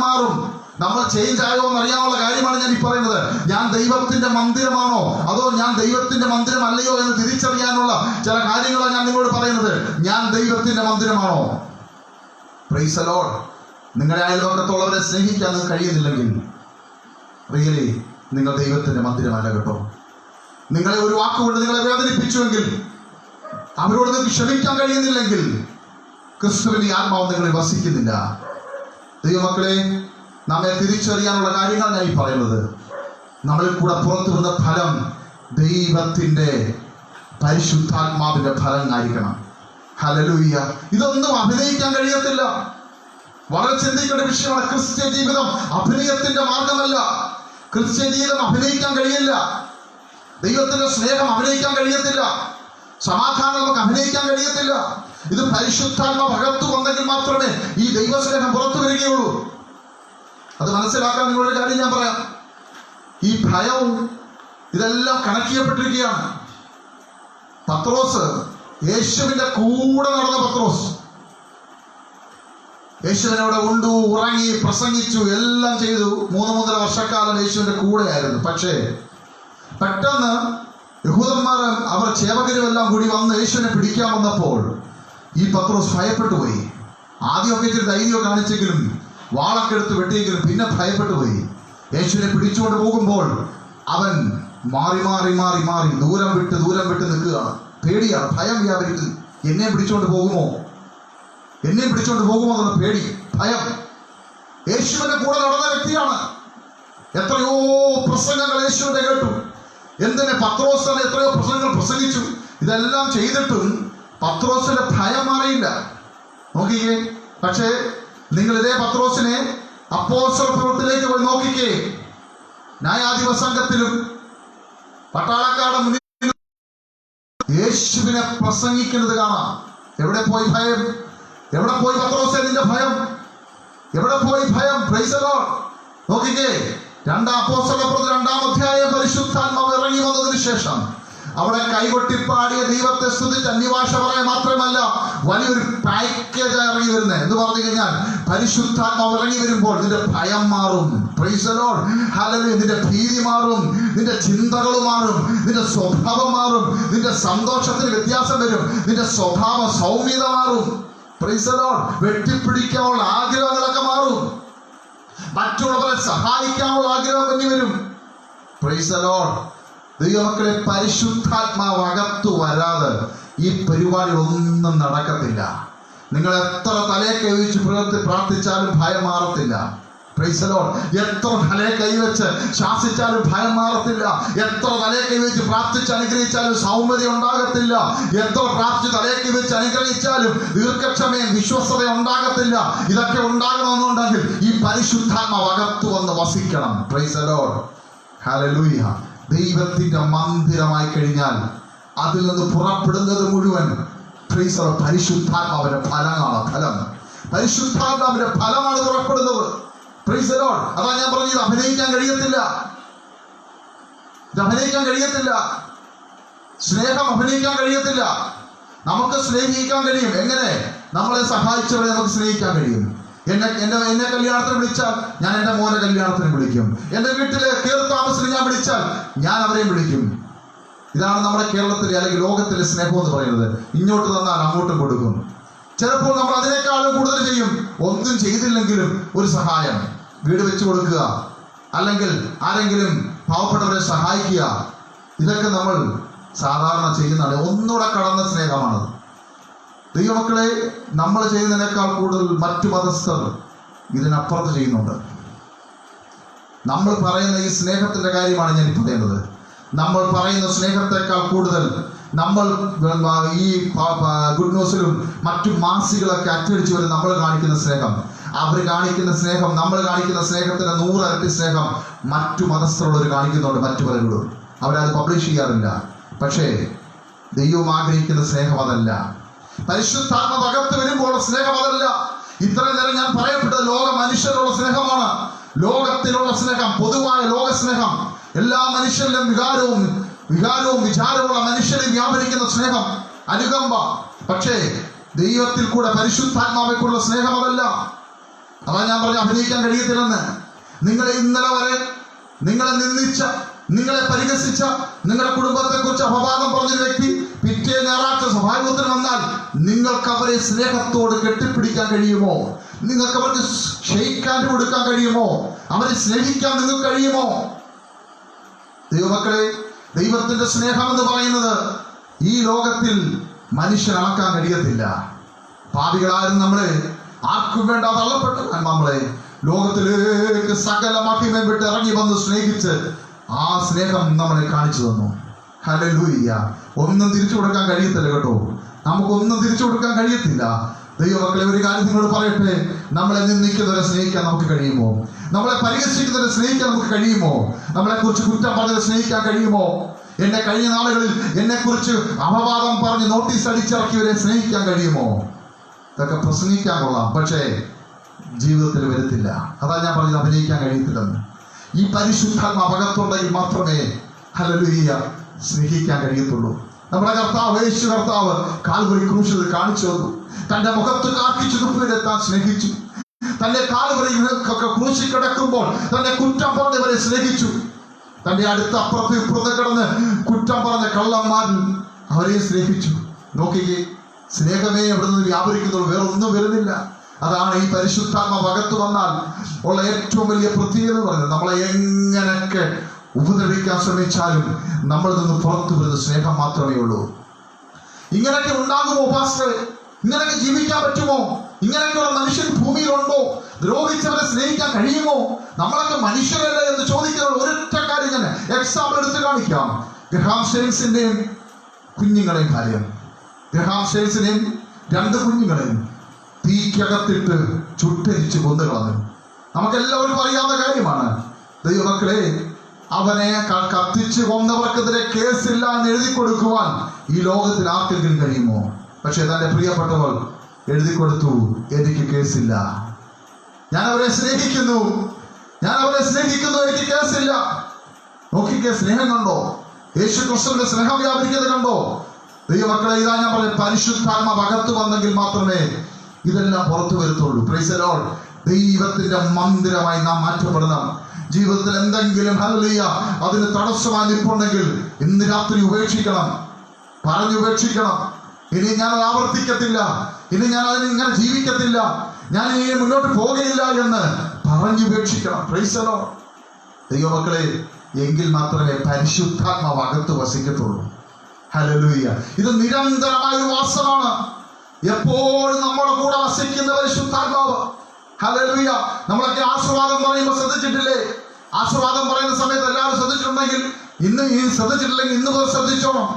മാറും. നമ്മൾ ചേഞ്ച് ആയോ എന്നറിയാനുള്ള കാര്യമാണ് ഞാൻ ഈ പറയുന്നത്. ഞാൻ ദൈവത്തിന്റെ മന്ദിരമാണോ അതോ ഞാൻ ദൈവത്തിന്റെ മന്ദിരം അല്ലയോ എന്ന് തിരിച്ചറിയാനുള്ള ചില കാര്യങ്ങളാണ് ഞാൻ നിങ്ങളോട് പറയുന്നത്. ഞാൻ ദൈവത്തിന്റെ മന്ദിരമാണോ? Price the Lord. നിങ്ങളുടെ അയൽപക്കത്തുള്ളവരെ സ്നേഹിക്കാൻ നിങ്ങൾക്ക് കഴിയുന്നില്ലെങ്കിൽ റിയലി നിങ്ങൾ ദൈവത്തിന്റെ മന്ദിരമല്ല കേട്ടോ. നിങ്ങളെ ഒരു വാക്കുകൊണ്ട് നിങ്ങളെ വേദനിപ്പിച്ചുവെങ്കിൽ, അവരോട് നിങ്ങൾക്ക് ക്ഷമിക്കാൻ കഴിയുന്നില്ലെങ്കിൽ, ക്രിസ്തുവിന്റെ ആത്മാവ് നിങ്ങളിൽ വസിക്കുന്നില്ല. ദൈവമക്കളെ, നമ്മെ തിരിച്ചറിയാനുള്ള കാര്യങ്ങളാണ് ഞാൻ ഈ പറയുന്നത്. നമ്മളിൽ കൂടെ പുറത്തു വന്ന ഫലം ദൈവത്തിന്റെ പരിശുദ്ധാത്മാവിന്റെ ഫലങ്ങളായിരിക്കണം. ഹല്ലേലൂയ. ഇതൊന്നും അഭിനയിക്കാൻ കഴിയത്തില്ല. വളരെ ചിന്തിക്കേണ്ട വിഷയമാണ്. ക്രിസ്ത്യ ജീവിതം അഭിനയത്തിന്റെ മാർഗമല്ല. ക്രിസ്ത്യ ജീവിതം അഭിനയിക്കാൻ കഴിയില്ല. ദൈവത്തിന്റെ സ്നേഹം അഭിനയിക്കാൻ കഴിയത്തില്ല. സമാധാനം നമുക്ക് അഭിനയിക്കാൻ കഴിയത്തില്ല. ഇത് പരിശുദ്ധാത്മാവ് അകത്തു വന്നെങ്കിൽ മാത്രമേ ഈ ദൈവസ്നേഹം പുറത്തു വരികയുള്ളൂ. അത് മനസ്സിലാക്കാൻ നിങ്ങളുടെ കാര്യം ഞാൻ പറയാം. ഈ ഭയവും ഇതെല്ലാം കണക്ട് ചെയ്യപ്പെട്ടിരിക്കുകയാണ്. പത്രോസ്, യേശുവിന്റെ കൂടെ നടന്ന പത്രോസ്, യേശുവിനവിടെ ഉണ്ടു, ഉറങ്ങി, പ്രസംഗിച്ചു, എല്ലാം ചെയ്തു. 3.5 വർഷക്കാലം യേശുവിന്റെ കൂടെയായിരുന്നു. പക്ഷേ പെട്ടെന്ന് യഹൂദന്മാരും അവർ ചേവകരും എല്ലാം കൂടി വന്ന് യേശുവിനെ പിടിക്കാൻ വന്നപ്പോൾ ഈ പത്രോസ് ഭയപ്പെട്ടു പോയി. ആദ്യമൊക്കെ ഇച്ചിരി ധൈര്യം കാണിച്ചെങ്കിലും വാളൊക്കെ എടുത്ത് വെട്ടിയെങ്കിലും പിന്നെ ഭയപ്പെട്ടു പോയി. യേശുവിനെ പിടിച്ചുകൊണ്ട് പോകുമ്പോൾ അവൻ മാറി ദൂരം വിട്ട് നിൽക്കുകയാണ്. പേടിയാണ്, ഭയം വ്യാപരിക്കുന്നു. എന്നെ പിടിച്ചുകൊണ്ട് പോകുമോ എന്നുള്ള പേടി, ഭയം. യേശുവിന്റെ കൂടെ നടന്ന വ്യക്തിയാണ്. എത്രയോ പ്രസംഗങ്ങൾ യേശുവിന്റെ കേട്ടു. എന്തിനെ? പത്രോസ് തന്നെ എത്രയോ പ്രസംഗങ്ങൾ പ്രസംഗിച്ചു. ഇതെല്ലാം ചെയ്തിട്ടും പത്രോസിന്റെ ഭയം മാറിയില്ല. നോക്കിക്കേ. പക്ഷേ നിങ്ങൾ ഇതേ പത്രോസിനെ അപ്പോസ്തല പ്രവൃത്തിയിലേക്ക് പോയി നോക്കിക്കേ. ന്യായാധിപ സംഘത്തിലും പട്ടാളക്കാരുടെ മുന്നിൽ യേശുവിനെ പ്രസംഗിക്കുന്നത് കാണാം. എവിടെ പോയി ഭയം? എവിടെ പോയി പത്രോസേ നിന്റെ ഭയം? എവിടെ പോയി ഭയം? Price the Lord. നോക്കിക്കേ. 2 അപ്പോസ്തല പ്രവൃത്തി 2-ാം അധ്യായം പരിശുദ്ധാത്മാവ് ഇറങ്ങി വന്നതിന് ശേഷം അവിടെ കൈകൊട്ടിപ്പാടിയ ദൈവത്തെ സ്തുതിച്ച് അന്യഭാഷ പറയാൻ മാത്രമല്ല, വലിയൊരു പാക്കേജ് ഇറങ്ങി വരുന്നത്. എന്ന് പറഞ്ഞു കഴിഞ്ഞാൽ പരിശുദ്ധാത്മാവ് ഇറങ്ങി വരുമ്പോൾ നിന്റെ ഭയം മാറും. Price the Lord. ഹല്ലേലൂയ. നിന്റെ ഭീതി മാറും, നിന്റെ ചിന്തകൾ മാറും, നിന്റെ സ്വഭാവം മാറും, നിന്റെ സന്തോഷത്തിന് വ്യത്യാസം വരും, നിന്റെ സ്വഭാവ സൗമ്യത മാറും. Price the Lord. വെട്ടിപ്പിടിക്കാനുള്ള ആഗ്രഹങ്ങളൊക്കെ മാറും. മറ്റുള്ളവരെ സഹായിക്കാനുള്ള ആഗ്രഹം തന്നെ വരും. Price the Lord. ദൈവമക്കളെ, പരിശുദ്ധാത്മാവ് അകത്തു വരാതെ ഈ പരിപാടി ഒന്നും നടക്കത്തില്ല. നിങ്ങൾ എത്ര തലയെ കൈവച്ച് പ്രാർത്ഥിച്ചാലും ഭയം മാറത്തില്ല. Praise the Lord. എത്ര തലയെ കൈവച്ച് ശാസിച്ചാലും ഭയം മാറത്തില്ല. എത്ര തലയെ കൈവച്ച് പ്രാർത്ഥിച്ച് അനുഗ്രഹിച്ചാലും സൗമ്യത ഉണ്ടാകത്തില്ല. എത്ര പ്രാർത്ഥിച്ച് തലയെ കൈവച്ച് അനുഗ്രഹിച്ചാലും ദീർഘക്ഷമയും വിശ്വസ്തത ഉണ്ടാകത്തില്ല. ഇതൊക്കെ ഉണ്ടാകണമെന്നുണ്ടെങ്കിൽ ഈ പരിശുദ്ധാത്മാവ് അകത്തു വന്ന് വസിക്കണം. Praise the Lord. ഹല്ലേലൂയ. ദൈവത്തിന്റെ മന്ദിരമായി കഴിഞ്ഞാൽ അതിൽ നിന്ന് പുറപ്പെടുന്നത് മുഴുവൻ പരിശുദ്ധാത്മാവിന്റെ ഫലങ്ങളാണ്. ഫലം പരിശുദ്ധാത്മാവിന്റെ ഫലമാണ് പുറപ്പെടുന്നത്. Price the Lord. അതാ ഞാൻ പറഞ്ഞത്, അഭിനയിക്കാൻ കഴിയത്തില്ല. സ്നേഹം അഭിനയിക്കാൻ കഴിയത്തില്ല. നമുക്ക് സ്നേഹിക്കാൻ കഴിയും. എങ്ങനെ? നമ്മളെ സഹായിച്ചവരെ നമുക്ക് സ്നേഹിക്കാൻ കഴിയും. എന്നെ കല്യാണത്തിന് വിളിച്ചാൽ ഞാൻ എൻ്റെ മോനെ കല്യാണത്തിന് വിളിക്കും. എൻ്റെ വീട്ടിലെ കയറി താമസത്തിന് ഞാൻ വിളിച്ചാൽ ഞാൻ അവരെയും വിളിക്കും. ഇതാണ് നമ്മുടെ കേരളത്തിലെ അല്ലെങ്കിൽ ലോകത്തിലെ സ്നേഹം എന്ന് പറയുന്നത്. ഇങ്ങോട്ട് തന്നാൽ അങ്ങോട്ടും കൊടുക്കും. ചിലപ്പോൾ നമ്മൾ അതിനേക്കാളും കൂടുതൽ ചെയ്യും. ഒന്നും ചെയ്തില്ലെങ്കിലും ഒരു സഹായം, വീട് വെച്ച് കൊടുക്കുക, അല്ലെങ്കിൽ ആരെങ്കിലും പാവപ്പെട്ടവരെ സഹായിക്കുക, ഇതൊക്കെ നമ്മൾ സാധാരണ ചെയ്യുന്നതാണ്. ഒന്നുകൂടെ കടന്ന സ്നേഹമാണത്. ദൈവമക്കളെ, നമ്മൾ ചെയ്യുന്നതിനേക്കാൾ കൂടുതൽ മറ്റു മതസ്ഥർ ഇതിനപ്പുറത്ത് ചെയ്യുന്നുണ്ട്. നമ്മൾ പറയുന്ന ഈ സ്നേഹത്തിന്റെ കാര്യമാണ് ഞാൻ പറയുന്നത്. നമ്മൾ പറയുന്ന സ്നേഹത്തെക്കാൾ കൂടുതൽ നമ്മൾ ഈ ഗുഡ് ന്യൂസിലും മറ്റു മാസികളൊക്കെ അച്ചടിച്ചു വരും നമ്മൾ കാണിക്കുന്ന സ്നേഹം. അവർ കാണിക്കുന്ന സ്നേഹം, നമ്മൾ കാണിക്കുന്ന സ്നേഹത്തിന് 100 ഇരട്ടി സ്നേഹം മറ്റു മതസ്ഥരുള്ളവർ കാണിക്കുന്നുണ്ട്. മറ്റു പലരോടും അവരത് പബ്ലിഷ് ചെയ്യാറില്ല. പക്ഷേ ദൈവം ആഗ്രഹിക്കുന്ന സ്നേഹം അതല്ല. പരിശുദ്ധാത്മാവ് അകത്ത് വരുമ്പോൾ സ്നേഹം അതല്ല. ഇത്രയും നേരം ഞാൻ പറയപ്പെട്ടത് ലോക മനുഷ്യരുള്ള സ്നേഹമാണ്. ലോകത്തിലുള്ള സ്നേഹം, പൊതുവായ ലോക സ്നേഹം, എല്ലാ മനുഷ്യരിലും വികാരവും വിചാരമുള്ള മനുഷ്യരെ വ്യാപരിക്കുന്ന സ്നേഹം, അനുകമ്പ. പക്ഷേ ദൈവത്തിൽ കൂടെ പരിശുദ്ധാത്മാവെക്കുള്ള സ്നേഹം അതല്ല. അതാ ഞാൻ പറഞ്ഞ അഭിനയിക്കാൻ കഴിയത്തില്ലെന്ന്. നിങ്ങളെ ഇന്നലെ വരെ നിങ്ങളെ നിന്ദിച്ച, നിങ്ങളെ പരിഹസിച്ച, നിങ്ങളുടെ കുടുംബത്തെ കുറിച്ച് അപവാദം പറഞ്ഞൊരു വ്യക്തി പിറ്റേ ഞായറാഴ്ച സഭായോഗത്തിന് വന്നാൽ നിങ്ങൾക്ക് അവരെ സ്നേഹത്തോട് കെട്ടിപ്പിടിക്കാൻ കഴിയുമോ? നിങ്ങൾക്ക് അവർക്ക് ക്ഷയിക്കാൻ കൊടുക്കാൻ കഴിയുമോ? അവരെ സ്നേഹിക്കാൻ നിങ്ങൾക്ക് കഴിയുമോ? ദൈവമക്കളെ, ദൈവത്തിന്റെ സ്നേഹം എന്ന് പറയുന്നത് ഈ ലോകത്തിൽ മനുഷ്യൻ അളക്കാൻ കഴിയത്തില്ല. പാപികളാരും നമ്മളെ ആർക്കും വേണ്ട തള്ളപ്പെട്ടു നമ്മളെ ലോകത്തിലേക്ക് സകല മഹിമയും വിട്ട് ഇറങ്ങി വന്ന് സ്നേഹിച്ച് ആ സ്നേഹം നമ്മളെ കാണിച്ചു തന്നു. ഹല്ലേലൂയ. ഒന്നും തിരിച്ചു കൊടുക്കാൻ കഴിയത്തില്ല കേട്ടോ. നമുക്കൊന്നും തിരിച്ചു കൊടുക്കാൻ കഴിയത്തില്ല. ദൈവമക്കളെ, ഒരു കാര്യം നിങ്ങളോട് പറയട്ടെ. നമ്മളെ നിന്ദിക്കുന്നവരെ സ്നേഹിക്കാൻ നമുക്ക് കഴിയുമോ? നമ്മളെ പരിഹസിക്കുന്നവരെ സ്നേഹിക്കാൻ നമുക്ക് കഴിയുമോ? നമ്മളെ കുറിച്ച് കുറ്റം പറഞ്ഞവരെ സ്നേഹിക്കാൻ കഴിയുമോ? എന്നെ കഴിഞ്ഞ നാളുകളിൽ എന്നെ കുറിച്ച് അപവാദം പറഞ്ഞ് നോട്ടീസ് അടിച്ചിറക്കിയവരെ സ്നേഹിക്കാൻ കഴിയുമോ? ഇതൊക്കെ പ്രസംഗിക്കാൻ കൊള്ളാം, പക്ഷേ ജീവിതത്തിൽ വരത്തില്ല. അതാ ഞാൻ പറഞ്ഞത്, അഭിനയിക്കാൻ കഴിയത്തില്ലെന്ന്. ഈ പരിശുദ്ധാത്മാവ് അകത്തുണ്ടെങ്കിൽ മാത്രമേ ഹല്ലേലൂയ സ്നേഹിക്കാൻ കഴിയത്തുള്ളൂ. നമ്മുടെ കർത്താവ്, യേശു കർത്താവ് കാൽവരി ക്രൂശിൽ കാണിച്ചു തന്നു. തന്റെ മുഖത്ത് കാർക്കിച്ചു തുപ്പിനെ താൻ സ്നേഹിച്ചു. തന്റെ കാൽവരി ക്രൂശിൽ കിടക്കുമ്പോൾ തന്റെ കുറ്റം പറഞ്ഞവരെ സ്നേഹിച്ചു. തന്റെ അടുത്ത അപ്പുറത്ത് ഇപ്പുറത്ത് കിടന്ന് കുറ്റം പറഞ്ഞ കള്ളന്മാരിൽ അവരെ സ്നേഹിച്ചു. നോക്കിക്കേ, സ്നേഹമേ എവിടെ നിന്ന് വ്യാപരിക്കുന്നുള്ളൂ, വേറെ ഒന്നും വരുന്നില്ല. അതാണ് ഈ പരിശുദ്ധാത്മാവ് അകത്ത് വന്നാൽ ഉള്ള ഏറ്റവും വലിയ പ്രത്യേകത എന്ന് പറയുന്നത്. നമ്മളെ എങ്ങനെയൊക്കെ ഉപദ്രവിക്കാൻ ശ്രമിച്ചാലും നമ്മളിൽ നിന്ന് പുറത്തു വരുന്ന സ്നേഹം മാത്രമേ ഉള്ളൂ. ഇങ്ങനെയൊക്കെ ഉണ്ടാകുമോ പാസ്റ്ററെ? ഇങ്ങനെയൊക്കെ ജീവിക്കാൻ പറ്റുമോ? ഇങ്ങനെയൊക്കെയുള്ള മനുഷ്യൻ ഭൂമിയിലുണ്ടോ? ദ്രോഹിച്ചവരെ സ്നേഹിക്കാൻ കഴിയുമോ? നമ്മളൊക്കെ മനുഷ്യരല്ലേ എന്ന് ചോദിക്കുന്ന ഒരൊറ്റ കാര്യം ഞാൻ എക്സാമ്പിൾ എടുത്ത് കാണിക്കാം. ഗ്രഹാം സ്റ്റെയിൻസിന്റെയും കുഞ്ഞുങ്ങളെയും കാര്യം. ഗ്രഹാം സ്റ്റെയിൻസിനെയും 2 കുഞ്ഞുങ്ങളെയും തീക്കകത്തിട്ട് ചുട്ടരിച്ച് കൊന്നുകളഞ്ഞു. നമുക്കെല്ലാവരും അറിയാവുന്ന കാര്യമാണ്. ദൈവമക്കളെ, അവനെ കത്തിച്ച് കൊന്നവർക്കെതിരെ കേസില്ല എന്ന് എഴുതി കൊടുക്കുവാൻ ഈ ലോകത്തിൽ ആർക്കെങ്കിലും കഴിയുമോ? പക്ഷെ തന്റെ പ്രിയപ്പെട്ടവർ എഴുതി കൊടുത്തു, എനിക്ക് കേസില്ല, ഞാൻ അവരെ സ്നേഹിക്കുന്നു, എനിക്ക് കേസില്ല. നോക്കിക്കേ, സ്നേഹം കണ്ടോ? യേശു ക്രിസ്തുവിന്റെ സ്നേഹം വ്യാപരിക്കുന്നത് കണ്ടോ? ദൈവമക്കളെ, ഇതാ ഞാൻ പറഞ്ഞ പരിശുദ്ധാത്മാവ് അകത്ത് വന്നെങ്കിൽ മാത്രമേ ഇതെല്ലാം പുറത്തു വരത്തുള്ളൂ. Price the Lord. ദൈവത്തിന്റെ മന്ദിരമായി നാം മാറ്റപ്പെടണം. ജീവിതത്തിൽ എന്തെങ്കിലും ഹല്ലേലൂയ അതിന് തടസ്സമായി നിൽപ്പുണ്ടെങ്കിൽ ഇന്ന് രാത്രി ഉപേക്ഷിക്കണം, പറഞ്ഞുപേക്ഷിക്കണം. ഇനി ഞാൻ ആവർത്തിക്കത്തില്ല, ഇനി ഞാൻ അതിന് ഇങ്ങനെ ജീവിക്കത്തില്ല, ഞാൻ ഇനി മുന്നോട്ട് പോകുകയില്ല എന്ന് പറഞ്ഞുപേക്ഷിക്കണം. Price the Lord. ദൈവമക്കളെ, എങ്കിൽ മാത്രമേ പരിശുദ്ധാത്മാവ് അകത്ത് വസിക്കത്തുള്ളൂ. ഹല്ലേലൂയ. ഇത് നിരന്തരമായ ഒരു വാസമാണ്. എപ്പോഴും നമ്മുടെ കൂടെ വസിക്കുന്ന പരിശുദ്ധാത്മാവ്. ഹല്ലേലൂയ. നമ്മളൊക്കെ ആശീർവാദം പറയുമ്പോൾ ശ്രദ്ധിച്ചിട്ടില്ലേ? ആശീർവാദം പറയുന്ന സമയത്ത് എല്ലാവരും ശ്രദ്ധിച്ചിട്ടുണ്ടെങ്കിൽ ഇന്ന് ശ്രദ്ധിച്ചിട്ടില്ലെങ്കിൽ ഇന്ന് മുതൽ ശ്രദ്ധിച്ചോണം.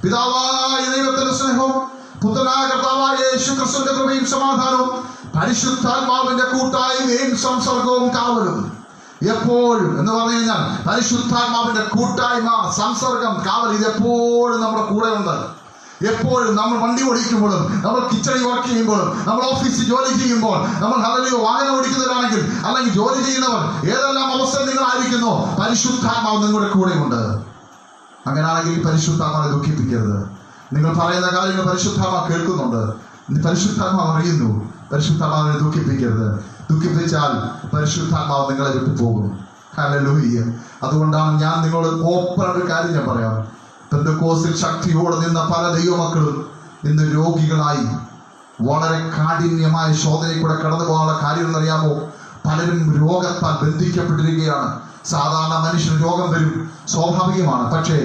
പിതാവായ ദൈവത്തിന്റെ സ്നേഹവും പുത്രനായ കർത്താവായ യേശു ക്രിസ്തുവിന്റെ കൃപയും സമാധാനവും പരിശുദ്ധാത്മാവിന്റെ കൂട്ടായ്മയും സംസർഗവും കാവലും എപ്പോഴും എന്ന് പറഞ്ഞു കഴിഞ്ഞാൽ പരിശുദ്ധാത്മാവിന്റെ കൂട്ടായ്മ, സംസർഗം, കാവൽ, ഇത് എപ്പോഴും നമ്മുടെ കൂടെ ഉണ്ട്. എപ്പോഴും നമ്മൾ വണ്ടി ഓടിക്കുമ്പോഴും, നമ്മൾ കിച്ചണിൽ വർക്ക് ചെയ്യുമ്പോഴും, നമ്മൾ ഓഫീസിൽ ജോലി ചെയ്യുമ്പോൾ, നമ്മൾ ഹല്ലേലൂയ വാഹനം ഓടിക്കുന്നവരാണെങ്കിൽ, അല്ലെങ്കിൽ ജോലി ചെയ്യുന്നവർ, ഏതെല്ലാം അവസ്ഥ നിങ്ങളായിരിക്കുന്നോ, പരിശുദ്ധാത്മാവ് നിങ്ങളുടെ കൂടെയുണ്ട്. അങ്ങനെയാണെങ്കിൽ പരിശുദ്ധാത്മാവിനെ ദുഃഖിപ്പിക്കരുത്. നിങ്ങൾ പറയുന്ന കാര്യങ്ങൾ പരിശുദ്ധാത്മാവ് കേൾക്കുന്നുണ്ട്, പരിശുദ്ധാത്മാവ് അറിയുന്നു. പരിശുദ്ധാത്മാവിനെ ദുഃഖിപ്പിക്കരുത്. ദുഃഖിപ്പിച്ചാൽ പരിശുദ്ധാത്മാവ് നിങ്ങളെ വിട്ടു പോകും. ഹല്ലേലൂയ. അതുകൊണ്ടാണ് ഞാൻ നിങ്ങളോട് ഓപ്പൺ ഒരു കാര്യം ഞാൻ പറയാം. പെന്തക്കോസ്തിൽ ശക്തിയോടെ നിന്ന പല ദൈവമക്കളും ഇന്ന് രോഗികളായി, വളരെ കാഠിന്യമായ ശോധനയിൽ കൂടെ കടന്നു പോകാനുള്ള കാര്യം എന്നറിയാമോ? പലരും രോഗത്താൽ ബന്ധിക്കപ്പെട്ടിരിക്കുകയാണ്. സാധാരണ മനുഷ്യന് രോഗം വരും, സ്വാഭാവികമാണ്. പക്ഷേ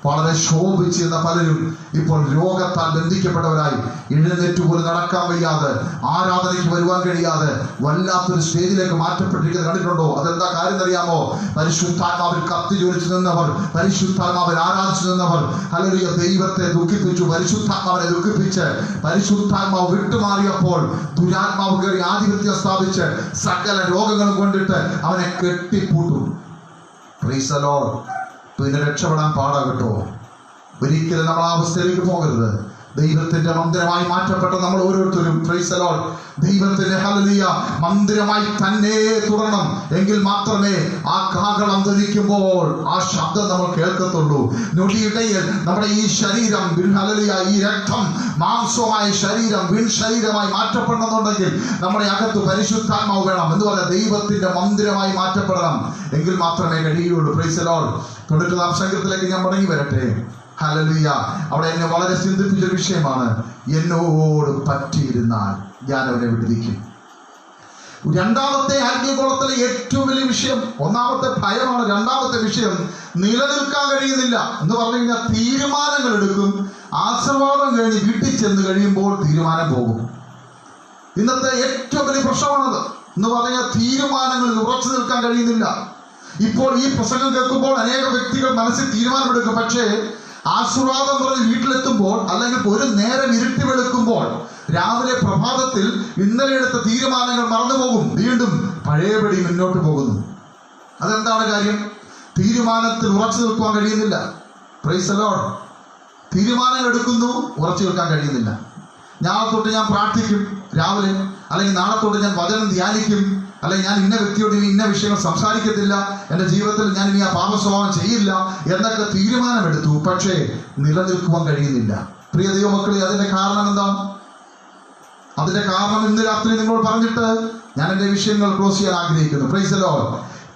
വളരെ ശോഭിച്ചിരുന്ന പലരും ഇപ്പോൾ രോഗത്താൽ ബന്ധിക്കപ്പെട്ടവരായി, എഴുന്നേറ്റ് പോലും നടക്കാൻ വയ്യാതെ, ആരാധനയ്ക്ക് വരുവാൻ കഴിയാതെ വല്ലാത്തൊരു സ്റ്റേജിലേക്ക് മാറ്റപ്പെട്ടിരിക്കുന്നത് കണ്ടിട്ടുണ്ടോ? അതെന്താ കാര്യം എന്നറിയാമോ? പരിശുദ്ധാത്മാവിൽ കത്തി ജ്വലിച്ചു നിന്നവർ, പരിശുദ്ധാത്മാവിൽ ആരാധിച്ചു നിന്നവർ ഹല്ലേലൂയ ദൈവത്തെ ദുഃഖിപ്പിച്ചു. പരിശുദ്ധാത്മാവിനെ ദുഃഖിപ്പിച്ച് പിതാത്മാവ് വിട്ടുമാറിയപ്പോൾ ദുരാത്മാവ് കയറി ആധിപത്യം സ്ഥാപിച്ച് സകല രോഗങ്ങളും കൊണ്ടിട്ട് അവനെ കെട്ടിപ്പൂട്ടും. Price the Lord. പിന്നെ രക്ഷപ്പെടാൻ പാടാകട്ടോ. ഒരിക്കലും നമ്മൾ ആ അവസ്ഥയിലേക്ക് പോകരുത്. ദൈവത്തിന്റെ മന്ദിരമായി മാറ്റപ്പെട്ട നമ്മൾ ഓരോരുത്തരും പ്രൈസ് ദി ലോർഡ് ദൈവത്തിന്റെ ഹല്ലേലൂയ മന്ദിരമായി തന്നെ തുടരണം. എങ്കിൽ മാത്രമേ ആ കാഹളം ധ്വനിക്കുമ്പോൾ ആ ശബ്ദം നമ്മൾ കേൾക്കത്തുള്ളൂ. നൊടിയിടയിൽ നമ്മുടെ ഈ ശരീരം ഹല്ലേലൂയ, ഈ രക്തം മാംസമായ ശരീരം വിൺ ശരീരമായി മാറ്റപ്പെടണമെന്നുണ്ടെങ്കിൽ നമ്മുടെ അകത്ത് പരിശുദ്ധാത്മാവ് വേണം. എന്ന് പറയാം, ദൈവത്തിന്റെ മന്ദിരമായി മാറ്റപ്പെടണം. എങ്കിൽ മാത്രമേ കഴിയുള്ളൂ. Price the Lord. 91-ാം സംഗീതത്തിലേക്ക് ഞാൻ മടങ്ങി വരട്ടെ. ഹല്ലേലൂയ. അവിടെ എന്നെ വളരെ ചിന്തിപ്പിച്ച വിഷയമാണ്, എന്നോട് പറ്റിയിരുന്നാൽ ഞാൻ അവനെ വിടുവിക്കും. രണ്ടാമത്തെ ആത്മീയഗോളത്തിലെ ഏറ്റവും വലിയ വിഷയം, ഒന്നാമത്തെ ഭയമാണ്. രണ്ടാമത്തെ വിഷയം നിലനിൽക്കാൻ കഴിയുന്നില്ല എന്ന് പറഞ്ഞു കഴിഞ്ഞാൽ തീരുമാനങ്ങൾ എടുക്കും. ആശീർവാദം കഴിഞ്ഞ് വീട്ടിൽ ചെന്ന് കഴിയുമ്പോൾ തീരുമാനം പോകും. ഇന്നത്തെ ഏറ്റവും വലിയ പ്രശ്നമാണത് എന്ന് പറഞ്ഞാൽ തീരുമാനങ്ങളിൽ ഉറച്ചു നിൽക്കാൻ കഴിയുന്നില്ല. ഇപ്പോൾ ഈ പ്രസംഗം കേൾക്കുമ്പോൾ അനേക വ്യക്തികൾ മനസ്സിൽ തീരുമാനമെടുക്കും. പക്ഷേ ആശീർവാദം പറഞ്ഞ് വീട്ടിലെത്തുമ്പോൾ, അല്ലെങ്കിൽ ഒരു നേരം ഇരുട്ടി വെളുക്കുമ്പോൾ, രാവിലെ പ്രഭാതത്തിൽ ഇന്നലെ എടുത്ത തീരുമാനങ്ങൾ മറന്നുപോകും. വീണ്ടും പഴയപടി മുന്നോട്ട് പോകുന്നു. അതെന്താണ് കാര്യം? തീരുമാനത്തിൽ ഉറച്ചു നിൽക്കാൻ കഴിയുന്നില്ല. Price the Lord. തീരുമാനങ്ങൾ എടുക്കുന്നു, ഉറച്ചു നിൽക്കാൻ കഴിയുന്നില്ല. നാളെ തൊട്ട് ഞാൻ പ്രാർത്ഥിക്കും രാവിലെ, അല്ലെങ്കിൽ നാളെ തൊട്ട് ഞാൻ വചനം ധ്യാനിക്കും, അല്ലെങ്കിൽ ഞാൻ ഇന്ന വ്യക്തിയോട് ഇനി ഇന്ന വിഷയങ്ങൾ സംസാരിക്കത്തില്ല, എൻ്റെ ജീവിതത്തിൽ ഞാൻ ഇനി ആ പാപസ്വഭാവം ചെയ്യില്ല എന്നൊക്കെ തീരുമാനമെടുത്തു. പക്ഷേ നിലനിൽക്കുവാൻ കഴിയുന്നില്ല. പ്രിയ ദൈവമക്കളെ, അതിന്റെ കാരണം എന്താണ്? അതിന്റെ കാരണം ഇന്ന് രാത്രി നിങ്ങൾ പറഞ്ഞിട്ട് ഞാൻ എൻ്റെ വിഷയങ്ങൾ ക്ലോസ് ചെയ്യാൻ ആഗ്രഹിക്കുന്നു. Price the Lord.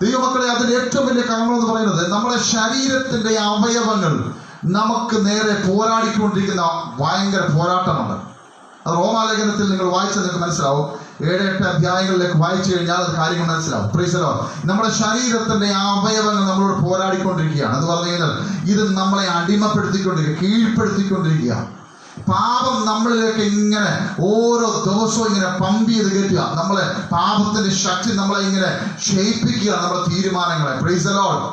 ദൈവമക്കളെ, അതിന്റെ ഏറ്റവും വലിയ കാരണം എന്ന് പറയുന്നത്, നമ്മുടെ ശരീരത്തിന്റെ അവയവങ്ങൾ നമുക്ക് നേരെ പോരാടിക്കൊണ്ടിരിക്കുന്ന ഭയങ്കര പോരാട്ടമുണ്ട്. അത് റോമാലേഖനത്തിൽ നിങ്ങൾ വായിച്ചാൽ നിങ്ങൾക്ക് മനസ്സിലാവും. 7-8 അധ്യായങ്ങളിലേക്ക് വായിച്ചു കഴിഞ്ഞാൽ അത് കാര്യങ്ങൾ മനസ്സിലാവും. Price the Lord. നമ്മുടെ ശരീരത്തിന്റെ അവയവങ്ങൾ നമ്മളോട് പോരാടിക്കൊണ്ടിരിക്കുകയാണ്. അത് പറഞ്ഞു കഴിഞ്ഞാൽ ഇത് നമ്മളെ അടിമപ്പെടുത്തിക്കൊണ്ടിരിക്കുക, കീഴ്പ്പെടുത്തിക്കൊണ്ടിരിക്കുക. പാപം നമ്മളിലേക്ക് ഇങ്ങനെ ഓരോ ദിവസവും ഇങ്ങനെ പമ്പ് ചെയ്ത് കയറ്റുക. നമ്മളെ പാപത്തിന്റെ ശക്തി നമ്മളെ ഇങ്ങനെ ക്ഷയിപ്പിക്കുക, നമ്മുടെ തീരുമാനങ്ങളെ. Price the Lord.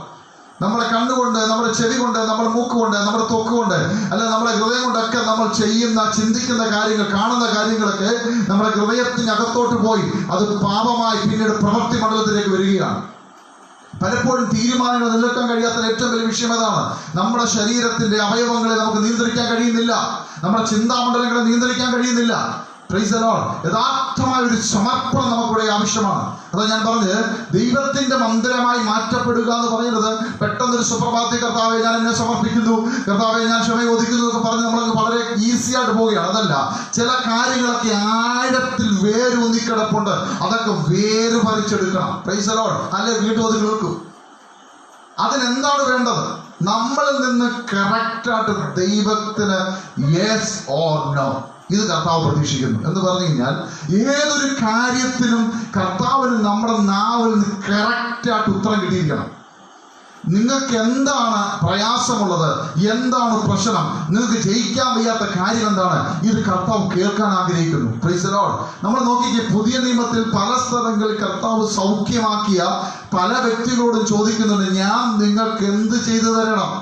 നമ്മുടെ കണ്ണുകൊണ്ട്, നമ്മുടെ ചെവി കൊണ്ട്, നമ്മുടെ മൂക്ക് കൊണ്ട്, നമ്മുടെ ത്വക്ക് കൊണ്ട്, അല്ല നമ്മുടെ ഹൃദയം കൊണ്ടൊക്കെ നമ്മൾ ചെയ്യുന്ന, ചിന്തിക്കുന്ന കാര്യങ്ങൾ, കാണുന്ന കാര്യങ്ങളൊക്കെ നമ്മുടെ ഹൃദയത്തിനകത്തോട്ട് പോയി അത് പാപമായി പിന്നീട് പ്രവൃത്തി മണ്ഡലത്തിലേക്ക് വരികയാണ്. പലപ്പോഴും തീരുമാനങ്ങൾ നിലനിൽക്കാൻ കഴിയാത്ത ഏറ്റവും വലിയ വിഷയം അതാണ്. നമ്മുടെ ശരീരത്തിന്റെ അവയവങ്ങളെ നമുക്ക് നിയന്ത്രിക്കാൻ കഴിയുന്നില്ല. നമ്മുടെ ചിന്താമണ്ഡലങ്ങളെ നിയന്ത്രിക്കാൻ കഴിയുന്നില്ല. Price the Lord. യഥാർത്ഥമായ ഒരു സമർപ്പണം നമുക്കിവിടെ ആവശ്യമാണ്. അതാ ഞാൻ പറഞ്ഞത്, ദൈവത്തിന്റെ മന്ദിരമായി മാറ്റപ്പെടുക എന്ന് പറയുന്നത് പെട്ടെന്നൊരു സുപ്രഭാതത്തിൽ കർത്താവെ ഞാൻ എന്നെ സമർപ്പിക്കുന്നു, കർത്താവെ ഞാൻ ക്ഷമ ചോദിക്കുന്നു എന്നൊക്കെ പറഞ്ഞ് നമ്മൾ വളരെ ഈസി ആയിട്ട് പോവുകയാണ്. അതല്ല, ചില കാര്യങ്ങളൊക്കെ ആഴത്തിൽ വേരൂന്നിക്കിടപ്പുണ്ട്. അതൊക്കെ വേര് പറിച്ചെടുക്കണം. Price the Lord. അല്ലെ വീണ്ടും അത് കേൾക്കും. അതിനെന്താണ് വേണ്ടത്? നമ്മളിൽ നിന്ന് കറക്റ്റായിട്ട് ദൈവത്തിന് യെസ് ഓർ നോ, ഇത് കർത്താവ് പ്രതീക്ഷിക്കുന്നു. എന്ന് പറഞ്ഞു കഴിഞ്ഞാൽ ഏതൊരു കാര്യത്തിനും കർത്താവിന് നമ്മുടെ നാവിൽ നിന്ന് കറക്റ്റായിട്ട് ഉത്തരം കിട്ടിയിരിക്കണം. നിങ്ങൾക്ക് എന്താണ് പ്രയാസമുള്ളത്, എന്താണ് പ്രശ്നം, നിങ്ങൾക്ക് ജയിക്കാൻ വയ്യാത്ത കാര്യം എന്താണ്, ഇത് കർത്താവ് കേൾക്കാൻ ആഗ്രഹിക്കുന്നു. Price the Lord. നമ്മൾ നോക്കിക്കേ, പുതിയ നിയമത്തിൽ പല സ്ഥലങ്ങളിൽ കർത്താവ് സൗഖ്യമാക്കിയ പല വ്യക്തികളോടും ചോദിക്കുന്നുണ്ട്, ഞാൻ നിങ്ങൾക്ക് എന്ത് ചെയ്തു തരണം?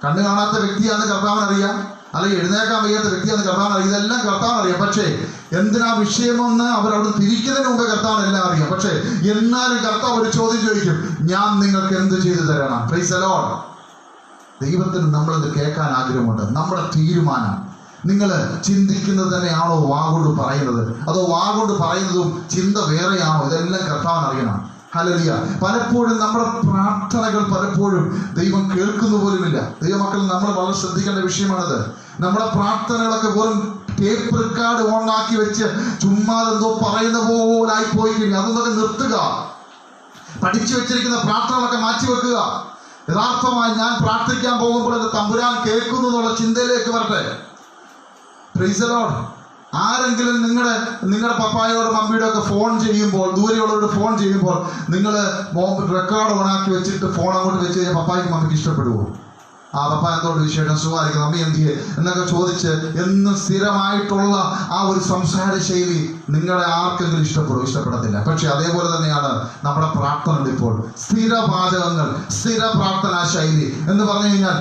കണ്ണു കാണാത്ത വ്യക്തിയാണ് കർത്താവിനറിയാം, അല്ലെങ്കിൽ എഴുന്നേക്കാൻ വയ്യാത്ത വ്യക്തിയാണ് കർത്താവിനറിയാം. ഇതെല്ലാം കർത്താവിനറിയാം. പക്ഷേ എന്തിനാ വിഷയമെന്ന് അവരവിടെ തിരിക്കുന്നതിന് മുമ്പേ കർത്താവിനെല്ലാം അറിയാം. പക്ഷേ എന്നാലും കർത്താവ് ഒരു ചോദ്യം ചോദിക്കും, ഞാൻ നിങ്ങൾക്ക് എന്ത് ചെയ്തു തരണം? Price the Lord. ദൈവത്തിന് നമ്മളിത് കേൾക്കാൻ ആഗ്രഹമുണ്ട്. നമ്മുടെ തീരുമാനം നിങ്ങൾ ചിന്തിക്കുന്നത് തന്നെയാണോ വാഗൊണ്ട് പറയുന്നത്, അതോ വാഗൊണ്ട് പറയുന്നതും ചിന്ത വേറെയാണോ? ഇതെല്ലാം കർത്താവിന് അറിയണം. ഹല്ലേലൂയ. പലപ്പോഴും നമ്മുടെ പ്രാർത്ഥനകൾ പലപ്പോഴും ദൈവം കേൾക്കുന്ന പോലുമില്ല. ദൈവമക്കൾ നമ്മൾ വളരെ ശ്രദ്ധിക്കേണ്ട വിഷയമാണത്. നമ്മുടെ പ്രാർത്ഥനകളൊക്കെ വെറും ടേപ്പ് റെക്കോർഡ് ഓണാക്കി വെച്ച് ചുമ്മാതെന്തോ പറയുന്ന പോലെ ആയിപ്പോയി കഴിഞ്ഞാൽ അതൊന്നൊക്കെ നിർത്തുക. പഠിച്ചു വെച്ചിരിക്കുന്ന പ്രാർത്ഥനകളൊക്കെ മാറ്റിവെക്കുക. യഥാർത്ഥമായി ഞാൻ പ്രാർത്ഥിക്കാൻ പോകുമ്പോൾ അത് തമ്പുരാൻ കേൾക്കുന്നു എന്നുള്ള ചിന്തയിലേക്ക് വരട്ടെ. Price the Lord. ആരെങ്കിലും നിങ്ങളുടെ പപ്പായോടും മമ്മിയോടും ഒക്കെ ഫോൺ ചെയ്യുമ്പോൾ, ദൂരെയുള്ളവരോട് ഫോൺ ചെയ്യുമ്പോൾ നിങ്ങൾ റെക്കോർഡ് ഓണാക്കി വെച്ചിട്ട് ഫോൺ അങ്ങോട്ട് വെച്ച് കഴിഞ്ഞാൽ പപ്പായ്ക്ക് മമ്മിക്ക് ഇഷ്ടപ്പെടുവോ? ആ പപ്പ എന്തോട് വിശേഷം, സുഖമായിരിക്കും, അമ്മ എന്തിയെ എന്നൊക്കെ ചോദിച്ച് എന്നും സ്ഥിരമായിട്ടുള്ള ആ ഒരു സംസാര ശൈലി നിങ്ങളെ ആർക്കെങ്കിലും ഇഷ്ടപ്പെടത്തില്ല. പക്ഷെ അതേപോലെ തന്നെയാണ് നമ്മുടെ പ്രാർത്ഥനകൾ. ഇപ്പോൾ സ്ഥിരവാചകങ്ങൾ, സ്ഥിര പ്രാർത്ഥനാ ശൈലി എന്ന് പറഞ്ഞു കഴിഞ്ഞാൽ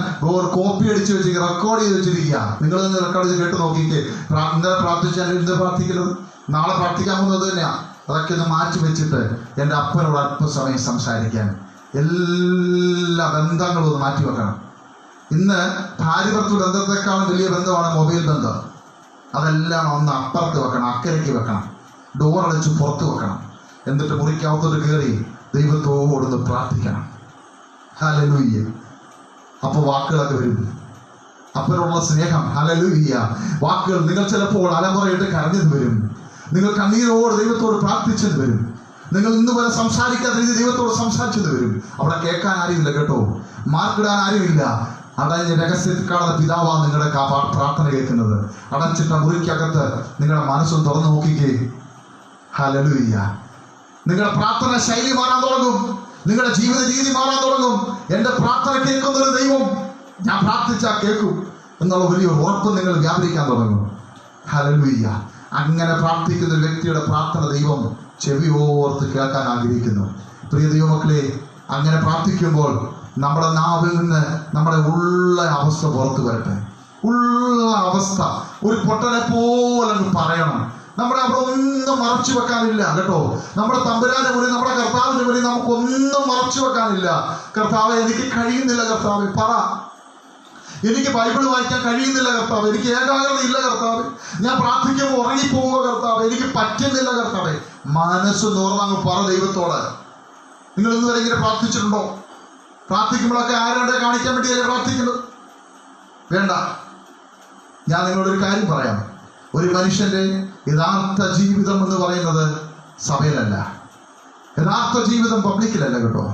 കോപ്പി അടിച്ച് വെച്ച് റെക്കോർഡ് ചെയ്ത് വെച്ചിരിക്കുക. നിങ്ങൾ റെക്കോർഡ് ചെയ്ത് കേട്ട് നോക്കിക്കേ. ഇന്നലെ പ്രാർത്ഥിച്ചാൽ ഇന്ന് പ്രാർത്ഥിക്കുന്നത്, നാളെ പ്രാർത്ഥിക്കാൻ പോകുന്നത് തന്നെയാണ്. അതൊക്കെ ഒന്ന് മാറ്റി വെച്ചിട്ട് എൻ്റെ അപ്പനോട് അല്പസമയം സംസാരിക്കാൻ, എല്ലാ ബന്ധങ്ങളും ഒന്ന് മാറ്റി വെക്കണം. ഇന്ന് ഭാര്യ ഭർത്തൃ ബന്ധത്തെക്കാളും വലിയ ബന്ധമാണ് മൊബൈൽ ബന്ധം. അതെല്ലാം ഒന്ന് അപ്പുറത്ത് വെക്കണം, അക്കരയ്ക്ക് വെക്കണം, ഡോറടച്ച് പുറത്ത് വെക്കണം. എന്നിട്ട് മുറിക്കകത്തോട്ട് കയറി ദൈവത്തോടൊന്ന് പ്രാർത്ഥിക്കണം. ഹല്ലേലൂയ. അപ്പോൾ വാക്കുകളൊക്കെ വരും, അപ്പനുള്ള സ്നേഹം. ഹല്ലേലൂയ. വാക്കുകൾ നിങ്ങൾ ചിലപ്പോൾ അലമുറയിട്ട് കരഞ്ഞെന്ന് വരും, നിങ്ങൾ കണ്ണീരോട് ദൈവത്തോട് പ്രാർത്ഥിച്ചെന്ന് വരും, നിങ്ങൾ ഇന്ന് വരെ സംസാരിക്കാത്ത രീതി ദൈവത്തോട് സംസാരിച്ചെന്ന് വരും. അവിടെ കേൾക്കാൻ ആരുമില്ല കേട്ടോ, മാർക്കിടാൻ ആരുമില്ല. അടഞ്ഞ രഹസ്യത്തിൽ കാണുന്ന പിതാവാണ് നിങ്ങളുടെ പ്രാർത്ഥന കേൾക്കുന്നത്. അടച്ചിട്ട മുറിക്കകത്ത് നിങ്ങളുടെ മനസ്സും തുറന്നു നോക്കിക്കേ. ഹല്ലേലൂയ. നിങ്ങളുടെ പ്രാർത്ഥന ശൈലി മാറാൻ തുടങ്ങും, നിങ്ങളുടെ ജീവിത രീതി മാറാൻ തുടങ്ങും. എൻ്റെ പ്രാർത്ഥന കേൾക്കുന്ന ഒരു ദൈവം ഞാൻ പ്രാർത്ഥിച്ചാൽ കേൾക്കും എന്നുള്ള വലിയ ഉറപ്പ് നിങ്ങൾ വ്യാപരിക്കാൻ തുടങ്ങും. ഹല്ലേലൂയ. അങ്ങനെ പ്രാർത്ഥിക്കുന്ന ഒരു വ്യക്തിയുടെ പ്രാർത്ഥന ദൈവം ചെവിയോർത്ത് കേൾക്കാൻ ആഗ്രഹിക്കുന്നു. പ്രിയ ദൈവമക്കളെ, അങ്ങനെ പ്രാർത്ഥിക്കുമ്പോൾ നമ്മുടെ നാവിൽ നിന്ന് നമ്മുടെ ഉള്ള അവസ്ഥ പുറത്തു വരട്ടെ. ഉള്ള അവസ്ഥ ഒരു പൊട്ടനെ പോലെ പറയണം. നമ്മുടെ അവിടെ ഒന്നും മറച്ചു വെക്കാനില്ല കേട്ടോ. നമ്മുടെ തമ്പുരാന്റെ മുന്നിൽ, നമ്മുടെ കർത്താവിന്റെ മുന്നിൽ നമുക്കൊന്നും മറച്ചു വെക്കാനില്ല. കർത്താവെ, എനിക്ക് കഴിയുന്നില്ല കർത്താവെ, പറ. എനിക്ക് ബൈബിൾ വായിക്കാൻ കഴിയുന്നില്ല കർത്താവ്, എനിക്ക് ഏകാഗ്രത ഇല്ല കർത്താവ്, ഞാൻ പ്രാർത്ഥിക്കുമ്പോൾ ഉറങ്ങിപ്പോവുക കർത്താവ്, എനിക്ക് പറ്റുന്നില്ല കർത്താവെ. മനസ്സ് നോർന്നങ്ങ് പറ ദൈവത്തോട്. നിങ്ങൾ ഇന്ന് വരെ ഇങ്ങനെ പ്രാർത്ഥിച്ചിട്ടുണ്ടോ? പ്രാർത്ഥിക്കുമ്പോഴൊക്കെ ആരുടെ കാണിക്കാൻ വേണ്ടിയല്ലേ പ്രാർത്ഥിക്കുന്നത്? വേണ്ട. ഞാൻ നിങ്ങളോടൊരു കാര്യം പറയാം. ഒരു മനുഷ്യന്റെ യഥാർത്ഥ ജീവിതം എന്ന് പറയുന്നത് സഭയിലല്ല, യഥാർത്ഥ ജീവിതം പബ്ലിക്കിലല്ല കേട്ടോ.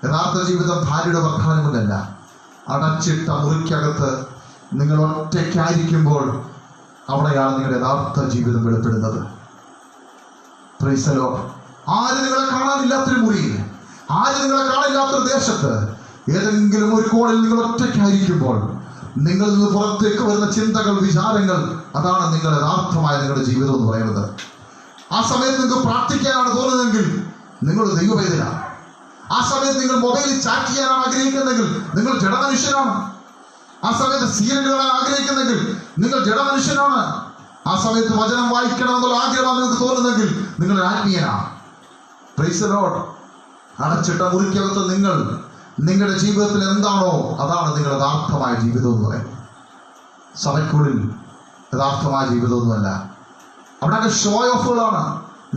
യഥാർത്ഥ ജീവിതം ഭാര്യയുടെ ഭർത്താവിന് മുന്നിലല്ല. അടച്ചിട്ട മുറിക്കകത്ത് നിങ്ങൾ ഒറ്റയ്ക്കായിരിക്കുമ്പോൾ അവിടെയാണ് നിങ്ങളുടെ യഥാർത്ഥ ജീവിതം വെളിപ്പെടുന്നത്. Praise the Lord. ആര് നിങ്ങളെ കാണാനില്ലാത്തൊരു മുറിയിൽ, ആര് നിങ്ങളെ കാണില്ലാത്തൊരു ദേശത്ത്, ഏതെങ്കിലും ഒരു കോണിൽ നിങ്ങൾ ഒറ്റയ്ക്കായിരിക്കുമ്പോൾ നിങ്ങളിൽ നിന്ന് പുറത്തേക്ക് വരുന്ന ചിന്തകൾ, വിചാരങ്ങൾ, അതാണ് നിങ്ങൾ യഥാർത്ഥമായ നിങ്ങളുടെ ജീവിതം എന്ന് പറയുന്നത്. ആ സമയത്ത് നിങ്ങൾക്ക് പ്രാർത്ഥിക്കാനാണ് തോന്നുന്നതെങ്കിൽ നിങ്ങൾ ദൈവവേദനയാണ്. ആ സമയത്ത് നിങ്ങൾ മൊബൈലിൽ ചാറ്റ് ചെയ്യാനാണ് ആഗ്രഹിക്കുന്നെങ്കിൽ നിങ്ങൾ ജഡമനുഷ്യനാണ്. ആ സമയത്ത് സീരിയൽ കാണാൻ ആഗ്രഹിക്കുന്നെങ്കിൽ നിങ്ങൾ ജഡമനുഷ്യനാണ്. ആ സമയത്ത് വചനം വായിക്കണമെന്നുള്ള ആഗ്രഹമാണ് നിങ്ങൾക്ക് തോന്നുന്നെങ്കിൽ നിങ്ങൾ ആത്മീയനാണ്. Price the Lord. അടച്ചിട്ട മുറിക്കകത്ത് നിങ്ങൾ നിങ്ങളുടെ ജീവിതത്തിൽ എന്താണോ അതാണ് നിങ്ങളുടെ യഥാർത്ഥമായ ജീവിതം എന്ന് പറയുന്നത്. സഭയ്ക്കുള്ളിൽ യഥാർത്ഥമായ ജീവിതമൊന്നുമല്ല. അവിടെയൊക്കെ ഷോ ഓഫുകളാണ്,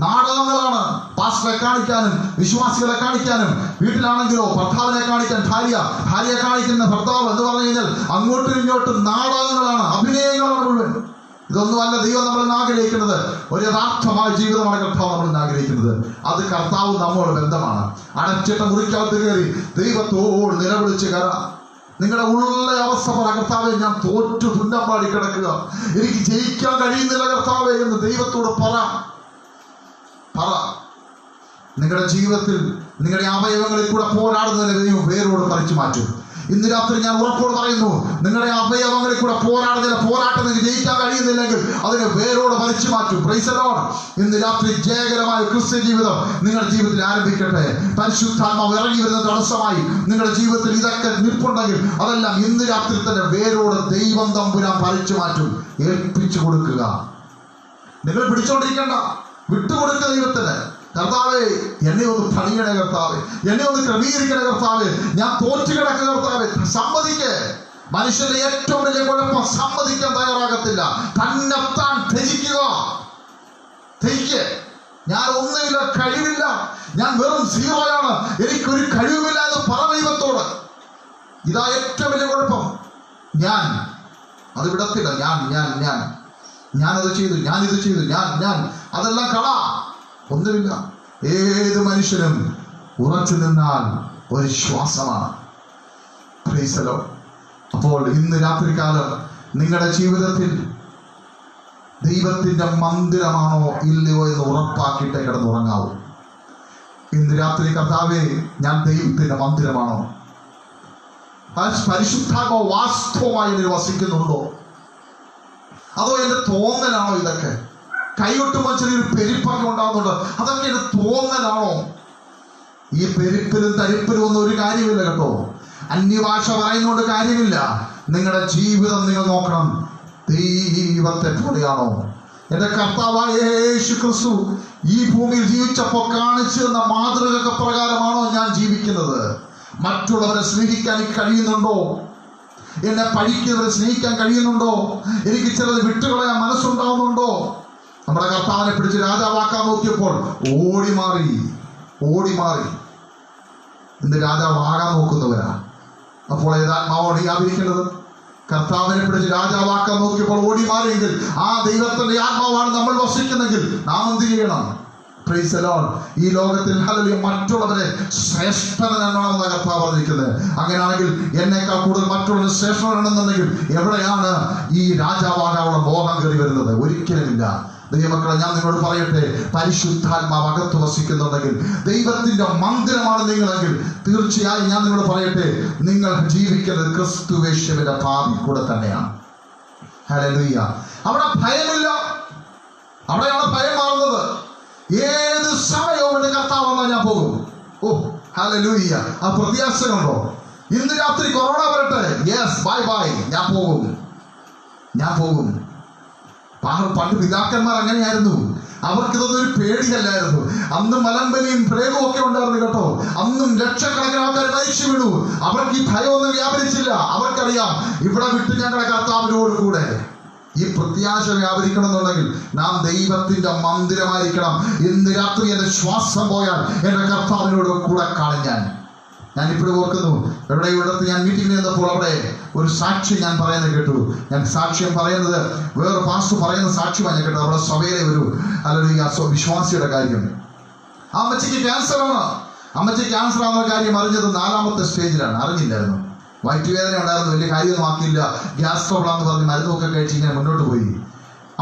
നാടകങ്ങളാണ്. പാസ്റ്ററെ കാണിക്കാനും വിശ്വാസികളെ കാണിക്കാനും, വീട്ടിലാണെങ്കിലോ ഭർത്താവിനെ കാണിക്കാൻ ഭാര്യയെ കാണിക്കുന്ന ഭർത്താവ് എന്ന് പറഞ്ഞു കഴിഞ്ഞാൽ അങ്ങോട്ടും ഇങ്ങോട്ടും നാടകങ്ങളാണ്, അഭിനയങ്ങളാണ് മുഴുവൻ. ഇതൊന്നുമല്ല ദൈവം നമ്മളിൽ ആഗ്രഹിക്കുന്നത്. ഒരു യഥാർത്ഥമായ ജീവിതമാണ് കർത്താവ് നമ്മളിൽ ആഗ്രഹിക്കുന്നത്. അത് കർത്താവ് നമ്മോട് ബന്ധമാണ്. അടച്ചിട്ട മുറിക്കകത്ത് കയറി ദൈവത്തോട് നിലവിളിച്ച് കയറാം. നിങ്ങളുടെ ഉള്ള അവസ്ഥ പറ, കർത്താവെ ഞാൻ തോറ്റു തുന്നപ്പാടി കിടക്കുക, എനിക്ക് ജയിക്കാൻ കഴിയുന്നില്ല കർത്താവെ എന്ന് ദൈവത്തോട് പറ. നിങ്ങളുടെ ജീവിതത്തിൽ നിങ്ങളുടെ അവയവങ്ങളിൽ കൂടെ പോരാടുന്നതിന് ദൈവം വേരോട് പറിച്ചു മാറ്റും. ഇന്ന് രാത്രി ഞാൻ ഉറപ്പോട് പറയുന്നു, നിങ്ങളുടെ അവയവങ്ങളിൽ കൂടെ പോരാടുന്നതിന് പോരാട്ടം നിങ്ങൾക്ക് ജയിക്കാൻ കഴിയുന്നില്ലെങ്കിൽ അതിനെ വേരോട് പറിച്ചു മാറ്റും. Price the Lord. ഇന്ന് രാത്രി ജയകരമായ ക്രിസ്ത്യ ജീവിതം നിങ്ങളുടെ ജീവിതത്തിൽ ആരംഭിക്കട്ടെ. പരിശുദ്ധാത്മാവ് ഇറങ്ങി വരുന്ന തടസ്സമായി നിങ്ങളുടെ ജീവിതത്തിൽ ഇതൊക്കെ നിൽപ്പുണ്ടെങ്കിൽ അതെല്ലാം ഇന്ന് രാത്രി തന്നെ വേരോട് ദൈവം തമ്പുരാൻ പറിച്ചു മാറ്റും. ഏൽപ്പിച്ചു കൊടുക്കുക. നിങ്ങൾ പിടിച്ചോണ്ടിരിക്കേണ്ട, വിട്ടുകൊടുക്കുക ദൈവത്തിന്. കർത്താവേ, എന്നെ ഒന്ന് പണിയണേ കർത്താവേ, എന്നെ ഒന്ന് ക്രമീകരിക്കണേ കർത്താവേ, ഞാൻ തോറ്റു കിടക്കുക കർത്താവേ. സമ്മതിക്കേ, മനുഷ്യന്റെ ഏറ്റവും വലിയ കുഴപ്പം സമ്മതിക്കാൻ തയ്യാറാകത്തില്ല. തന്നെത്താൻ ത്യജിക്കുക. ഞാൻ ഒന്നുമില്ല, കഴിവില്ല, ഞാൻ വെറും സീറോയാണ്, എനിക്കൊരു കഴിവുമില്ല എന്ന് പറ ദൈവത്തോട്. ഇതാ ഏറ്റവും വലിയ കുഴപ്പം. ഞാൻ അത് വിടത്തില്ല. ഞാനത് ചെയ്തു, ഞാനിത് ചെയ്തു, ഞാൻ അതെല്ലാം കള. ഒന്നുമില്ല. ഏത് മനുഷ്യനും ഉറച്ചു നിന്നാൽ ഒരു ശ്വാസമാണ്. Price the Lord. അപ്പോൾ ഇന്ന് രാത്രികാലം നിങ്ങളുടെ ജീവിതത്തിൽ ദൈവത്തിന്റെ മന്ദിരമാണോ ഇല്ലയോ എന്ന് ഉറപ്പാക്കിയിട്ടേ കിടന്നുറങ്ങാവൂ. ഇന്ന് രാത്രി കർത്താവേ, ഞാൻ ദൈവത്തിന്റെ മന്ദിരമാണോ? പരിശുദ്ധാത്മാവ് വാസ്തവമായി ഇതിൽ വസിക്കുന്നുണ്ടോ? അതോ എന്റെ തോന്നലാണോ? ഇതൊക്കെ കൈകൊട്ടുമ്പോൾ ചെറിയൊരു പെരുപ്പൊക്കെ ഉണ്ടാകുന്നുണ്ട്, അതൊക്കെ എന്റെ തോന്നലാണോ? ഈ പെരുപ്പിലും തരിപ്പിലും ഒന്നും ഒരു കാര്യമില്ല കേട്ടോ. അന്യഭാഷ പറയുന്നതുകൊണ്ട് കാര്യമില്ല. നിങ്ങളുടെ ജീവിതം നിങ്ങൾ നോക്കണം. ദൈവത്തെ പോലെയാണോ? എന്റെ കർത്താവായ യേശു ക്രിസ്തു ഈ ഭൂമിയിൽ ജീവിച്ചപ്പോൾ കാണിച്ചു തന്ന മാതൃക പ്രകാരമാണോ ഞാൻ ജീവിക്കുന്നത്? മറ്റുള്ളവരെ സ്നേഹിക്കാൻ കഴിയുന്നുണ്ടോ? എന്നെ പഠിക്കുന്നവരെ സ്നേഹിക്കാൻ കഴിയുന്നുണ്ടോ? എനിക്ക് ചിലത് വിട്ടുകളയാൻ മനസ്സുണ്ടാവുന്നുണ്ടോ? നമ്മുടെ കർത്താവിനെ പിടിച്ച് രാജാവാക്കാൻ നോക്കിയപ്പോൾ ഓടി മാറി. ഇന്ന് രാജാവാകാൻ നോക്കുന്നവരാ. അപ്പോൾ ഏതാത്മാവോട് വ്യാപരിക്കേണ്ടത്? കർത്താവിനെ പിടിച്ച് രാജാവാക്കാൻ നോക്കിയപ്പോൾ ഓടി മാറിയെങ്കിൽ ആ ദൈവത്തിന്റെ ആത്മാവാണ് നമ്മൾ വസിക്കുന്നെങ്കിൽ നാം എന്ത് ചെയ്യണം? Price the Lord. ഈ ലോകത്തിൽ ഹല്ലേലൂയ മറ്റുള്ളവരെ ശ്രേഷ്ഠനെന്നാണെന്ന് കർത്താവ് പറഞ്ഞിരിക്കുന്നത്. അങ്ങനെയാണെങ്കിൽ എന്നേക്കാൾ കൂടുതൽ മറ്റുള്ളവർ ശ്രേഷ്ഠനാണെന്നുണ്ടെങ്കിൽ എവിടെയാണ് ഈ രാജാവാകാനുള്ള മോഹം കയറി വരുന്നത്? ഒരിക്കലുമില്ല. ദൈവമക്കളെ, ഞാൻ നിങ്ങളോട് പറയട്ടെ, പരിശുദ്ധാത്മാവ് അകത്ത് വസിക്കുന്നുണ്ടെങ്കിൽ, ദൈവത്തിന്റെ മന്ദിരമാണ് നിങ്ങളെങ്കിൽ, തീർച്ചയായും ഞാൻ നിങ്ങളോട് പറയട്ടെ, നിങ്ങൾ ജീവിക്കുന്നത് ക്രിസ്തുവേശുവിന്റെ ഭാവി കൂടെ തന്നെയാണ്. ഹല്ലേലൂയ. അവിടെ ഭയമില്ല. അവിടെയാണ് ഭയം മാറുന്നത്. ഏത് സമയവും എന്റെ കർത്താവ് വന്നാൽ ഞാൻ പോകും. ഓ ഹല്ലേലൂയ. ആ പ്രത്യാശ കണ്ടോ? ഇന്ന് രാത്രി കൊറോണ വരട്ടെ, യെസ്, ബൈ, ഞാൻ പോകും. പണ്ട് പിതാക്കന്മാർ അങ്ങനെയായിരുന്നു. അവർക്കിതൊന്നും ഒരു പേടിയല്ലായിരുന്നു. അന്നും മലമ്പലിയും പ്രേമവും ഒക്കെ ഉണ്ടായിരുന്നു കേട്ടോ. അന്നും ലക്ഷക്കണക്കിന് ആൾക്കാർ മരിച്ചു വീണു. അവർക്ക് ഈ ഭയമൊന്നും വ്യാപരിച്ചില്ല. അവർക്കറിയാം, ഇവിടെ വിട്ട് ഞങ്ങളുടെ കർത്താവിനോട് കൂടെ. ഈ പ്രത്യാശ വ്യാപരിക്കണം എന്നുണ്ടെങ്കിൽ നാം ദൈവത്തിന്റെ മന്ദിരമായിരിക്കണം. ഇന്ന് രാത്രി എന്റെ ശ്വാസം പോയാൽ എന്റെ കർത്താവിനോട് കൂടെ കാണും. ഞാനിപ്പോഴും ഓർക്കുന്നു, ഇവിടുത്തെ ഞാൻ മീറ്റിംഗിൽ നിന്നപ്പോൾ അവിടെ ഒരു സാക്ഷി ഞാൻ പറയുന്നത് കേട്ടു. ഞാൻ സാക്ഷ്യം പറയുന്നത് വേറെ പാസ്റ്റർ പറയുന്ന സാക്ഷ്യമാണ് ഞാൻ കേട്ടത്. അവിടെ സഭയിലെ ഒരു വിശ്വാസിയുടെ കാര്യം. ആ അമ്മച്ചിക്ക് ക്യാൻസറാണ്. അമ്മച്ചി ക്യാൻസർ ആവുന്ന കാര്യം അറിഞ്ഞത് 4ാമത്തെ സ്റ്റേജിലാണ്. അറിഞ്ഞില്ലായിരുന്നു. വയറ്റുവേദന ഉണ്ടായിരുന്നു, വലിയ കാര്യമൊന്നും ആക്കിയില്ല. ഗ്യാസ് ട്രബിളാന്ന് പറഞ്ഞ് മരുന്നൊക്കെ കഴിച്ച് ഇങ്ങനെ മുന്നോട്ട് പോയി.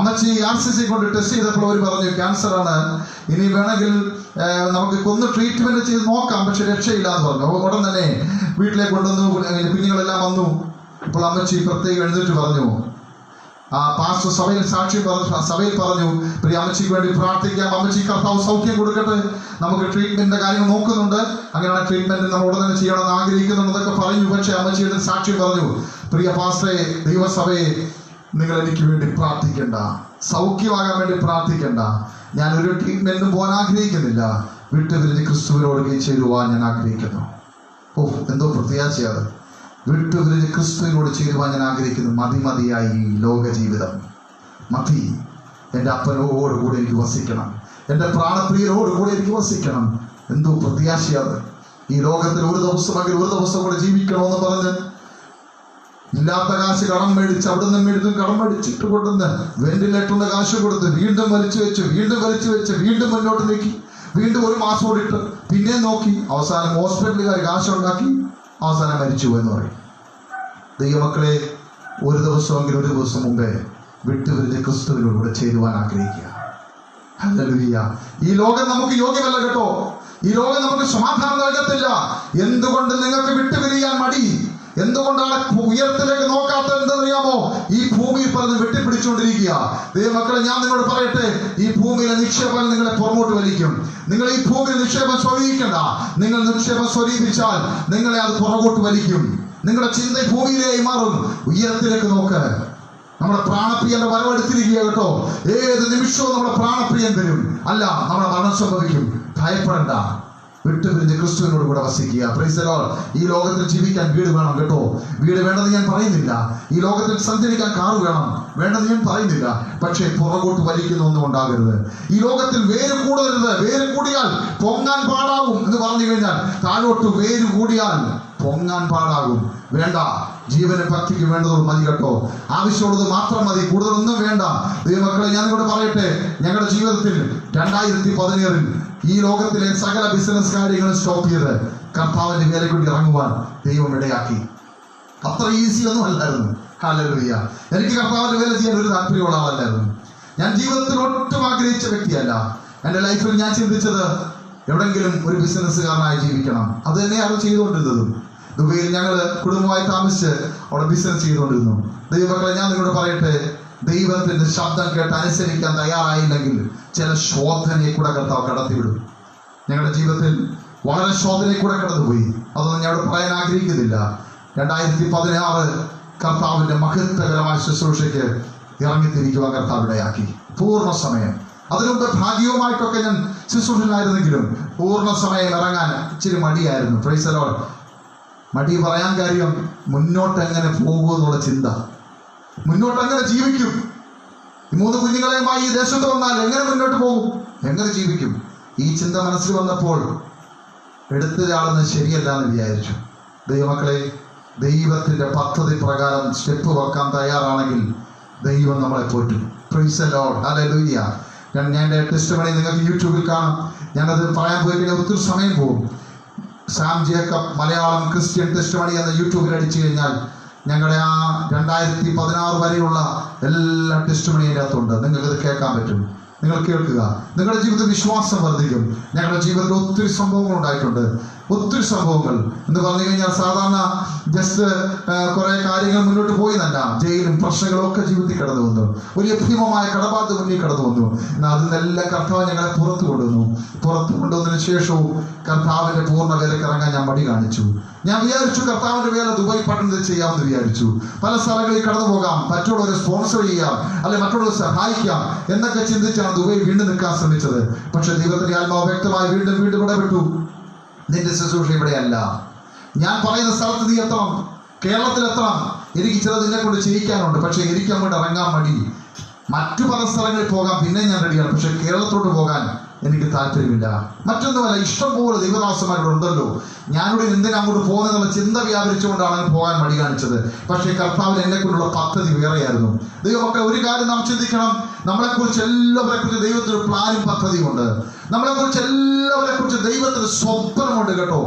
അമ്മച്ചി RCC കൊണ്ട് ടെസ്റ്റ് ചെയ്തപ്പോൾ അവർ പറഞ്ഞു ക്യാൻസറാണ്, ഇനി വേണമെങ്കിൽ നമുക്ക് ഒന്ന് ട്രീറ്റ്മെന്റ് ചെയ്ത് നോക്കാം, പക്ഷെ രക്ഷയില്ല എന്ന് പറഞ്ഞു. ഉടൻ തന്നെ വീട്ടിലേക്ക് കൊണ്ടുവന്നു. കുഞ്ഞുങ്ങളെല്ലാം വന്നു. അപ്പോൾ അമ്മച്ചി പ്രത്യേകം എഴുന്നേറ്റ് പറഞ്ഞു, പാസ്റ്റർ സഭയിൽ പറഞ്ഞു, പ്രിയ അമ്മച്ചിക്ക് വേണ്ടി പ്രാർത്ഥിക്കാം, അമ്മച്ചി കർത്താവ് സൗഖ്യം കൊടുക്കട്ടെ, നമുക്ക് ട്രീറ്റ്മെന്റിന്റെ കാര്യങ്ങൾ നോക്കുന്നുണ്ട്, അങ്ങനെയാണ് ട്രീറ്റ്മെന്റ് നമ്മൾ ഉടനെ തന്നെ ചെയ്യണമെന്ന് ആഗ്രഹിക്കുന്നുണ്ടെന്നൊക്കെ പറഞ്ഞു. പക്ഷെ അമ്മച്ചിയുടെ സാക്ഷി പറഞ്ഞു, പ്രിയ പാസ്റ്ററെ, ദൈവസഭയെ, നിങ്ങൾ എനിക്ക് വേണ്ടി പ്രാർത്ഥിക്കണ്ട, സൗഖ്യമാകാൻ വേണ്ടി പ്രാർത്ഥിക്കണ്ട. ഞാൻ ഒരു ട്രീറ്റ്മെന്റിനും പോകാൻ ആഗ്രഹിക്കുന്നില്ല, വിട്ടുപിരിഞ്ഞ് ക്രിസ്തുവിനോട് ചേരുവാൻ ഞാൻ ആഗ്രഹിക്കുന്നു. ഓ, എന്തോ പ്രത്യാശയാണ്. വിട്ടുപിരിഞ്ഞ് ക്രിസ്തുവിനോട് ചേരുവാൻ ഞാൻ ആഗ്രഹിക്കുന്നു. മതിയായി ഈ ലോക ജീവിതം മതി. എൻ്റെ അപ്പനോട് കൂടെ എനിക്ക് വസിക്കണം, എൻ്റെ പ്രാണപ്രിയനോട് കൂടെ എനിക്ക് വസിക്കണം. എന്തോ പ്രത്യാശയാണ്. ഈ ലോകത്തിൽ ഒരു ദിവസം കൂടെ ജീവിക്കണമെന്ന് പറഞ്ഞ് ഇല്ലാത്ത കാശ് കടം മേടിച്ച് അവിടെ നിന്നും എഴുതും കടം മേടിച്ചിട്ട് കൊണ്ടുവന്ന് വെന്റിലേറ്ററിന്റെ കാശ് കൊടുത്ത് വീണ്ടും വലിച്ചു വെച്ച് വീണ്ടും മുന്നോട്ട് നീക്കി, വീണ്ടും 1 മാസം കൂടിയിട്ട് പിന്നെ നോക്കി, അവസാനം ഹോസ്പിറ്റലുകാർ കാശുണ്ടാക്കി അവസാനം മരിച്ചു എന്ന് പറയും. ദൈവമക്കളെ, ഒരു ദിവസം മുമ്പേ വിട്ടുപിരിഞ്ഞ് ക്രിസ്തുവിനോട് ചേരുവാൻ ആഗ്രഹിക്കുക. ഹല്ലേലൂയ. ഈ ലോകം നമുക്ക് യോഗ്യമല്ല കേട്ടോ. ഈ ലോകം നമുക്ക് സമാധാനം നൽകത്തില്ല. എന്തുകൊണ്ട് നിങ്ങൾക്ക് വിട്ടുപിരിയാൻ മടി? എന്തുകൊണ്ടാണ് ഉയരത്തിലേക്ക് നോക്കാത്തത് എന്തെന്നറിയാമോ? ഈ ഭൂമിയിൽ പറഞ്ഞ് വെട്ടിപ്പിടിച്ചുകൊണ്ടിരിക്കുക. ദൈവമക്കളെ, ഞാൻ നിങ്ങളോട് പറയട്ടെ, ഈ ഭൂമിയിലെ നിക്ഷേപം നിങ്ങളെ പുറമോട്ട് വലിക്കും. നിങ്ങൾ ഈ ഭൂമിയിൽ നിക്ഷേപം സ്വരൂപിക്കണ്ട. നിങ്ങൾ നിക്ഷേപം സ്വരൂപിച്ചാൽ നിങ്ങളെ അത് പുറകോട്ട് വലിക്കും. നിങ്ങളുടെ ചിന്ത ഭൂമിയിലേക്ക് മാറും. ഉയരത്തിലേക്ക് നോക്ക്. നമ്മുടെ പ്രാണപ്രിയന്റെ വരവെടുത്തിരിക്കുക കേട്ടോ. ഏത് നിമിഷവും നമ്മുടെ പ്രാണപ്രിയൻ വരും. അല്ല, നമ്മുടെ മരണം സംഭവിക്കും. ഭയപ്പെടണ്ട. വിട്ടുപിരിഞ്ഞ് ക്രിസ്തുവിനോട് കൂടെ വസിക്കുക. Praise the Lord. ഈ ലോകത്തിൽ ജീവിക്കാൻ വീട് വേണം കേട്ടോ. വീട് വേണ്ടെന്ന് ഞാൻ പറയുന്നില്ല. ഈ ലോകത്തിൽ സഞ്ചരിക്കാൻ കാറ് വേണം വേണ്ടെന്ന് ഞാൻ പറയുന്നില്ല. പക്ഷേ പുറകോട്ട് വലിക്കുന്ന ഒന്നും ഉണ്ടാകരുത്. ഈ ലോകത്തിൽ വേര് കൂടരുത്. വേര് കൂടിയാൽ പൊങ്ങാൻ പാടാകും എന്ന് പറഞ്ഞു കഴിഞ്ഞാൽ താഴോട്ട് വേര് കൂടിയാൽ പൊങ്ങാൻ പാടാകും. വേണ്ട, ജീവനും ഭക്തിക്ക് വേണ്ടതും മതി കേട്ടോ. ആവശ്യമുള്ളത് മാത്രം മതി, കൂടുതലൊന്നും വേണ്ട. ദൈവമക്കളെ, ഞാൻ ഇവിടെ പറയട്ടെ, ഞങ്ങളുടെ ജീവിതത്തിൽ 2017 ഈ ലോകത്തിലെ സകല ബിസിനസ് കാര്യങ്ങളും സ്റ്റോപ്പ് ചെയ്ത് കർത്താവിന്റെ വേലയ്ക്ക് വേണ്ടി ഇറങ്ങുവാൻ ദൈവം ഇടയാക്കി. അത്ര ഈസി ഒന്നും അല്ലായിരുന്നു. ഹല്ലേലൂയ. എനിക്ക് കർത്താവിന്റെ വേല ചെയ്യാൻ ഒരു താല്പര്യമുള്ള ആളല്ലായിരുന്നു. ഞാൻ ജീവിതത്തിൽ ഒട്ടും ആഗ്രഹിച്ച വ്യക്തിയല്ല. എൻ്റെ ലൈഫിൽ ഞാൻ ചിന്തിച്ചത് എവിടെങ്കിലും ഒരു ബിസിനസ്സുകാരനായി ജീവിക്കണം. അത് തന്നെയാണ് ചെയ്തുകൊണ്ടിരുന്നതും. ദുബൈയിൽ ഞങ്ങൾ കുടുംബമായി താമസിച്ച് അവിടെ ബിസിനസ് ചെയ്തുകൊണ്ടിരുന്നു. ദൈവമക്കളെ, ഞാൻ നിങ്ങളോട് പറയട്ടെ, ദൈവത്തിന്റെ ശബ്ദം കേട്ട് അനുസരിക്കാൻ തയ്യാറായില്ലെങ്കിൽ ചില ശോധനയെ കൂടെ കർത്താവ് കടത്തിവിടും. ഞങ്ങളുടെ ജീവിതത്തിൽ വളരെ ശോധനയെ കൂടെ കടന്നുപോയി. അതൊന്നും ഞാൻ ഇവിടെ പറയാൻ ആഗ്രഹിക്കുന്നില്ല. 2016 കർത്താവിന്റെ മഹത്വകരമായ ശുശ്രൂഷയ്ക്ക് ഇറങ്ങിത്തിരിക്കുവാൻ കർത്താവ് ഇടയാക്കി. പൂർണ്ണ സമയം. അതിനുമുമ്പ് ഭാഗ്യവുമായിട്ടൊക്കെ ഞാൻ ശുശ്രൂഷനായിരുന്നെങ്കിലും പൂർണ്ണ സമയം ഇറങ്ങാൻ ഇച്ചിരി മടിയായിരുന്നു. Price the Lord. മടി പറയാൻ കാര്യം, മുന്നോട്ട് എങ്ങനെ പോകുമെന്നുള്ള ചിന്ത, മുന്നോട്ട് എങ്ങനെ ജീവിക്കും, ഈ 3 കുഞ്ഞുങ്ങളെയുമായി ഈ ദേശത്ത് വന്നാൽ എങ്ങനെ മുന്നോട്ട് പോകും, എങ്ങനെ ജീവിക്കും, ഈ ചിന്ത മനസ്സിൽ വന്നപ്പോൾ എടുത്തു ചാടുന്നത് ശരിയല്ല എന്ന് വിചാരിച്ചു. ദൈവമക്കളെ, ദൈവത്തിന്റെ പദ്ധതി പ്രകാരം സ്റ്റെപ്പ് വെക്കാൻ തയ്യാറാണെങ്കിൽ ദൈവം നമ്മളെ പോറ്റും. Praise the Lord. ഹല്ലേലൂയ. ഞാൻ എൻ്റെ ടെസ്റ്റിമണി നിങ്ങൾക്ക് യൂട്യൂബിൽ കാണാം. ഞാനത് പറയാൻ പോയി കഴിഞ്ഞാൽ ഒത്തിരി സമയം പോകും. Sam Jacob Malayalam Christian testimony എന്ന യൂട്യൂബിൽ അടിച്ചു കഴിഞ്ഞാൽ ഞങ്ങളുടെ ആ 2016 വരെയുള്ള എല്ലാ ടെസ്റ്റിമണി അതിൻ്റെ അകത്തുണ്ട്. നിങ്ങൾക്കത് കേൾക്കാൻ പറ്റും. നിങ്ങൾ കേൾക്കുക. നിങ്ങളുടെ ജീവിതത്തിൽ വിശ്വാസം വർദ്ധിക്കും. ഞങ്ങളുടെ ജീവിതത്തിൽ ഒത്തിരി സംഭവങ്ങൾ ഉണ്ടായിട്ടുണ്ട്. ഒത്തിരി സംഭവങ്ങൾ എന്ന് പറഞ്ഞു കഴിഞ്ഞാൽ സാധാരണ ജസ്റ്റ് കുറെ കാര്യങ്ങൾ മുന്നോട്ട് പോയി എന്നല്ല, ജയിലും പ്രശ്നങ്ങളും ഒക്കെ ജീവിതത്തിൽ കടന്നു വന്നു. വലിയ ഭീമമായ കടബാധ്യത മുന്നിൽ കടന്നു വന്നു. എന്നാൽ അതിൽ നിന്നെല്ലാം കർത്താവ് ഞങ്ങളെ പുറത്തു കൊണ്ടുവന്നു. പുറത്തു കൊണ്ടുവന്നതിന് ശേഷവും കർത്താവിന്റെ പൂർണ്ണ വേലയ്ക്ക് ഇറങ്ങാൻ ഞാൻ മടി കാണിച്ചു. ഞാൻ വിചാരിച്ചു കർത്താവിന്റെ വേല ദുബായ് പട്ടണത്തിൽ ചെയ്യാമെന്ന് വിചാരിച്ചു. പല സ്ഥലങ്ങളിൽ കടന്നു പോകാം, മറ്റുള്ളവരെ സ്പോൺസർ ചെയ്യാം, അല്ലെ മറ്റുള്ളവരെ സഹായിക്കാം എന്നൊക്കെ ചിന്തിച്ചാണ് ദുബായ് വീണ്ടും നിൽക്കാൻ ശ്രമിച്ചത്. പക്ഷെ ദൈവത്തിന്റെ ആത്മാവ് വ്യക്തമായി വീണ്ടും ഇടപെട്ടു. നിന്റെ ശുശ്രൂഷ ഇവിടെയല്ല. ഞാൻ പറയുന്ന സ്ഥലത്ത് നീ എത്തണം, കേരളത്തിൽ എത്തണം. എനിക്ക് ചിലത് നിന്നെ കൊണ്ട് ചെയ്യിക്കാനുണ്ട്. പക്ഷെ എനിക്ക് അങ്ങോട്ട് ഇറങ്ങാൻ മടി. മറ്റു പല സ്ഥലങ്ങളിൽ പോകാൻ പിന്നെ ഞാൻ റെഡിയാണ്. പക്ഷെ കേരളത്തോട്ട് പോകാൻ എനിക്ക് താല്പര്യമില്ല. മറ്റൊന്നുമല്ല, ഇഷ്ടംപോലെ ദൈവദാസന്മാരുണ്ടല്ലോ. ഞാനിവിടെ എന്തിനാ അങ്ങോട്ട് പോകുന്നതെന്നുള്ള ചിന്ത വ്യാപരിച്ചുകൊണ്ടാണ് പോകാൻ മടി കാണിച്ചത്. പക്ഷേ കർത്താവിന് എന്നെ കൊണ്ടുള്ള പദ്ധതി വേറെയായിരുന്നു. ദൈവമക്കളെ, ഒരു കാര്യം നാം ചിന്തിക്കണം. നമ്മളെക്കുറിച്ച് എല്ലാവരെക്കുറിച്ച് ദൈവത്തിന് പ്ലാനും പദ്ധതിയുണ്ട്. നമ്മളെക്കുറിച്ച് എല്ലാവരെക്കുറിച്ച് ദൈവത്തിന് സ്വപ്നമുണ്ട് കേട്ടോ.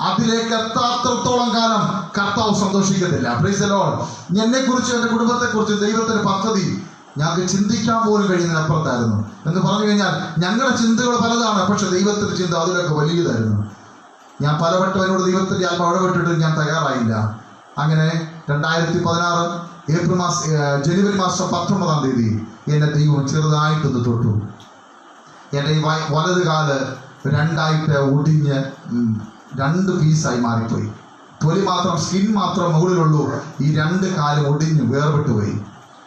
അതിലേക്ക് എത്താത്രത്തോളം കാലം കർത്താവ് സന്തോഷിക്കത്തില്ല. Price the Lord. എന്നെക്കുറിച്ച് എൻ്റെ കുടുംബത്തെക്കുറിച്ച് ദൈവത്തിന് പദ്ധതി ഞങ്ങൾക്ക് ചിന്തിക്കാൻ പോലും കഴിയുന്നതിനപ്പുറത്തായിരുന്നു. എന്ന് പറഞ്ഞു കഴിഞ്ഞാൽ ഞങ്ങളുടെ ചിന്തകൾ പലതാണ്, പക്ഷെ ദൈവത്തിന്റെ ചിന്ത അതിലൊക്കെ വലിയതായിരുന്നു. ഞാൻ പലവട്ടം എന്നോട് ദൈവത്തിന്റെ ആത്മാവ് ഇടപെട്ടിട്ട് ഞാൻ തയ്യാറായില്ല. അങ്ങനെ 2016 ജനുവരി മാസം 19-ാം തീയതി എന്നെ ദൈവം ചെറുതായിട്ടൊന്ന് തൊട്ടു. എൻ്റെ ഈ വലത് കാല് 2ആയിട്ട് ഒടിഞ്ഞ് 2 പീസായി മാറിപ്പോയി. തൊലി മാത്രം, സ്കിൻ മാത്രം മുകളിലുള്ളൂ. ഈ 2 കാലും ഒടിഞ്ഞു വേർപെട്ടു പോയി.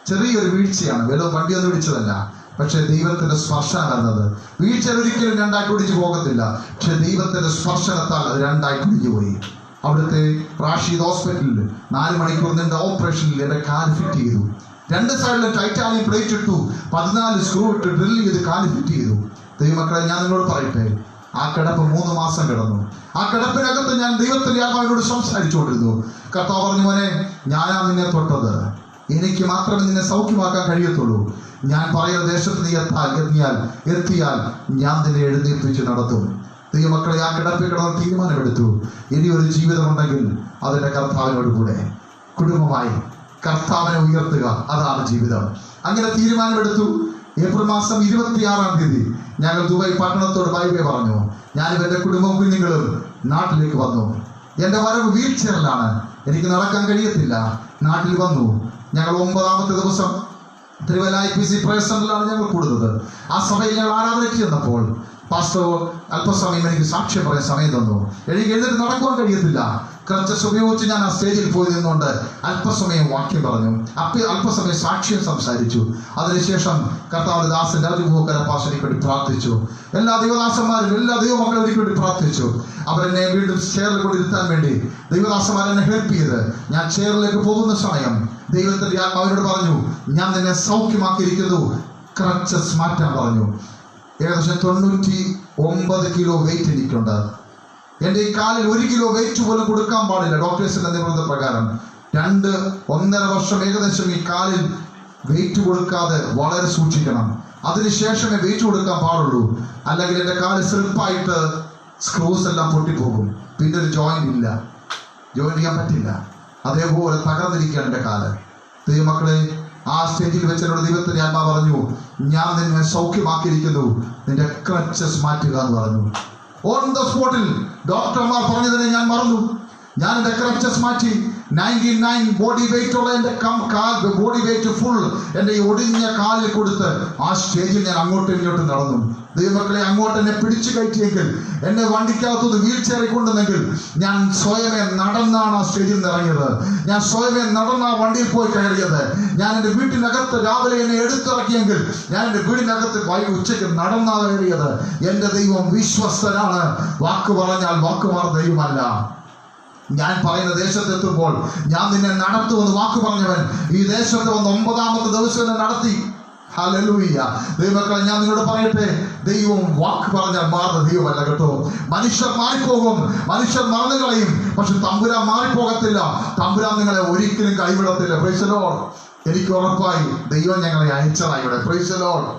ചെറിയൊരു വീഴ്ചയാണ്, വല്ലതും വണ്ടിയൊന്നും ഇടിച്ചതല്ല. പക്ഷെ ദൈവത്തിന്റെ സ്പർശനം വരുന്നത്. വീഴ്ച ഒരിക്കലും 2ആയിട്ട് ഒടിഞ്ഞു പോകത്തില്ല. പക്ഷെ ദൈവത്തിന്റെ സ്പർശനത്താൽ അത് 2ആയിട്ട് ഒടിഞ്ഞു പോയി. അവിടുത്തെ റാഷീദ് ഹോസ്പിറ്റലിൽ 4 മണിക്കൂർ നീണ്ട ഓപ്പറേഷനിൽ എൻ്റെ കാല് ഫിറ്റ് ചെയ്തു. 2 സൈഡിലും ടൈറ്റാനിയം പ്ലേറ്റ് ഇട്ടു, 14 സ്ക്രൂ ഇട്ട് ഡ്രിൽ ചെയ്ത് കാല് ഫിറ്റ് ചെയ്തു. ദൈവമക്കളെ, ഞാൻ നിങ്ങളോട് പറയട്ടെ, ആ കിടപ്പ് 3 മാസം കിടന്നു. ആ കിടപ്പിനകത്ത് ഞാൻ ദൈവത്തിന്റെ ആത്മാവിനോട് സംസാരിച്ചുകൊണ്ടിരുന്നു. കർത്താവ് പറഞ്ഞു, മോനെ, ഞാനാ നിന്നെ തൊട്ടത്. എനിക്ക് മാത്രമേ നിന്നെ സൗഖ്യമാക്കാൻ കഴിയത്തുള്ളൂ. ഞാൻ പറയുന്ന ദേശത്ത് നീ എത്തിയാൽ ഞാൻ നിന്നെ എഴുന്നേൽപ്പിച്ച് നടത്തും. ദൈവമക്കളെ, ആ കിടപ്പിൽ കിടന്ന് തീരുമാനമെടുത്തു. ഇനി ഒരു ജീവിതമുണ്ടെങ്കിൽ അതിൻ്റെ കർത്താവിനോട് കൂടെ കുടുംബമായി കർത്താവിനെ ഉയർത്തുക, അതാണ് ജീവിതം. അങ്ങനെ തീരുമാനമെടുത്തു. ഏപ്രിൽ മാസം 26-ാം തീയതി ഞങ്ങൾ ദുബായ് പട്ടണത്തോട് ബൈ ബൈ പറഞ്ഞു. ഞാനും എൻ്റെ കുടുംബം കുഞ്ഞുങ്ങളും നാട്ടിലേക്ക് വന്നു. എൻ്റെ വരവ് വീൽ ചെയറിലാണ്, എനിക്ക് നടക്കാൻ കഴിയത്തില്ല. നാട്ടിൽ വന്നു. ഞങ്ങൾ 9-ാമത്തെ ദിവസം തിരുവല്ല IPC പ്രയർ സെന്ററിലാണ് ഞങ്ങൾ കൂടുന്നത്. ആ സഭയിൽ ഞങ്ങൾ ആരാധനയ്ക്ക് ചെന്നപ്പോൾ പാസ്റ്റർ അല്പസമയം എനിക്ക് സാക്ഷ്യം പറയാൻ സമയം തന്നു. എനിക്ക് എഴുന്നേറ്റ് നടക്കുവാൻ കഴിയത്തില്ല, ക്രച്ചസ് ഉപയോഗിച്ച് ഞാൻ ആ സ്റ്റേജിൽ പോയി നിന്നുകൊണ്ട് അല്പസമയം വാക്യം പറഞ്ഞു, അല്പസമയം സാക്ഷ്യം സംസാരിച്ചു. അതിനുശേഷം കർത്താവിന്റെ ദാസൻ പാസ്റ്റർക്ക് വേണ്ടി പ്രാർത്ഥിച്ചു. എല്ലാ ദൈവദാസന്മാരും എല്ലാ ദൈവമക്കളും എനിക്ക് വേണ്ടി പ്രാർത്ഥിച്ചു. അവരെന്നെ വീണ്ടും ചെയറിൽ കൂടി ഇരുത്താൻ വേണ്ടി ദൈവദാസന്മാരെന്നെ ഹെൽപ്പ് ചെയ്ത് ഞാൻ ചെയറിലേക്ക് പോകുന്ന സമയം ദൈവത്തിന്റെ അവരോട് പറഞ്ഞു, ഞാൻ നിന്നെ സൗഖ്യമാക്കിയിരിക്കുന്നു, ക്രച്ചസ് മാറ്റാൻ പറഞ്ഞു. ഏകദേശം 99 കിലോ വെയിറ്റ് എനിക്കുണ്ട്. എൻ്റെ ഈ കാലിൽ 1 കിലോ വെയിറ്റ് പോലും കൊടുക്കാൻ പാടില്ല ഡോക്ടേഴ്സിന്റെ നിർബന്ധപ്രകാരം. 1.5 വർഷം ഏകദേശം ഈ കാലിൽ വെയിറ്റ് കൊടുക്കാതെ വളരെ സൂക്ഷിക്കണം. അതിനുശേഷമേ വെയിറ്റ് കൊടുക്കാൻ പാടുള്ളൂ. അല്ലെങ്കിൽ എൻ്റെ കാല് സ്ലിപ്പായിട്ട് സ്ക്രൂസ് എല്ലാം പൊട്ടിപ്പോകും. പിന്നെ ഒരു ജോയിന്റ് ഇല്ല, ജോയിൻ ചെയ്യാൻ പറ്റില്ല. അതേപോലെ തകർന്നിരിക്കുകയാണ് എൻ്റെ കാല്. ദൈവമക്കളെ, ആ സ്റ്റേജിൽ വെച്ച് എന്നോട് ദൈവത്തിന്റെ ആത്മാ പറഞ്ഞു, ഞാൻ നിന്നെ സൗഖ്യമാക്കിയിരിക്കുന്നു, നിന്റെ ക്രച്ചസ് മാറ്റുക എന്ന് പറഞ്ഞു. ഓൺ ദ സ്പോട്ടിൽ ഡോക്ടർമാർ പറഞ്ഞതിനെ ഞാൻ മറന്നു. ഞാൻ എൻ്റെ ക്രച്ചസ് മാറ്റി. 99 ബോഡി വെയിറ്റ് ഉള്ള എൻ്റെ ബോഡി വെയിറ്റ് ഫുൾ എൻ്റെ ഈ ഒടിഞ്ഞ കാലിൽ കൊടുത്ത് ആ സ്റ്റേജിൽ ഞാൻ അങ്ങോട്ടും ഇങ്ങോട്ടും നടന്നു. ദൈവമക്കളെ, അങ്ങോട്ട് എന്നെ പിടിച്ചു കയറ്റിയെങ്കിൽ, എന്നെ വണ്ടിക്കകത്തുനിന്ന് വീൽ ചെയറിൽ കൊണ്ടുവന്നെങ്കിൽ ഞാൻ സ്വയമേ നടന്നാണ് ആ സ്റ്റേജിൽ നിന്ന് ഇറങ്ങിയത്. ഞാൻ സ്വയമേ നടന്ന ആ വണ്ടിയിൽ പോയി കയറിയത്. ഞാൻ എൻ്റെ വീട്ടിനകത്ത് രാവിലെ എന്നെ എടുത്തിറക്കിയെങ്കിൽ ഞാൻ എൻ്റെ വീടിനകത്ത് ഉച്ചയ്ക്ക് നടന്നാ കയറിയത്. എൻ്റെ ദൈവം വിശ്വസ്തനാണ്. വാക്ക് പറഞ്ഞാൽ വാക്കുമാർ ദൈവമല്ല. ഞാൻ പറയുന്ന ദേശത്തെത്തുമ്പോൾ ഞാൻ നിന്നെ നടത്തുമെന്ന് വാക്ക് പറഞ്ഞവൻ ഈ ദേശത്ത് വന്ന് 9ാമത്തെ ദിവസം എന്നെ നടത്തി. ഹല്ലേലൂയ. ദൈവമക്കളെ, ഞാൻ നിങ്ങളോട് പറയട്ടെ, ദൈവം വാക്ക് പറഞ്ഞാൽ മാറുന്ന ദൈവമല്ല കേട്ടോ. മനുഷ്യർ മാറിപ്പോകും, മനുഷ്യർ മറന്നു കളയും, പക്ഷെ തമ്പുരാൻ മാറിപ്പോകത്തില്ല. തമ്പുരാൻ നിങ്ങളെ ഒരിക്കലും കൈവിടത്തില്ല. Price the Lord. എനിക്ക് ഉറപ്പായി ദൈവം ഞങ്ങളെ അയച്ചതായി ഇവിടെ. Price the Lord.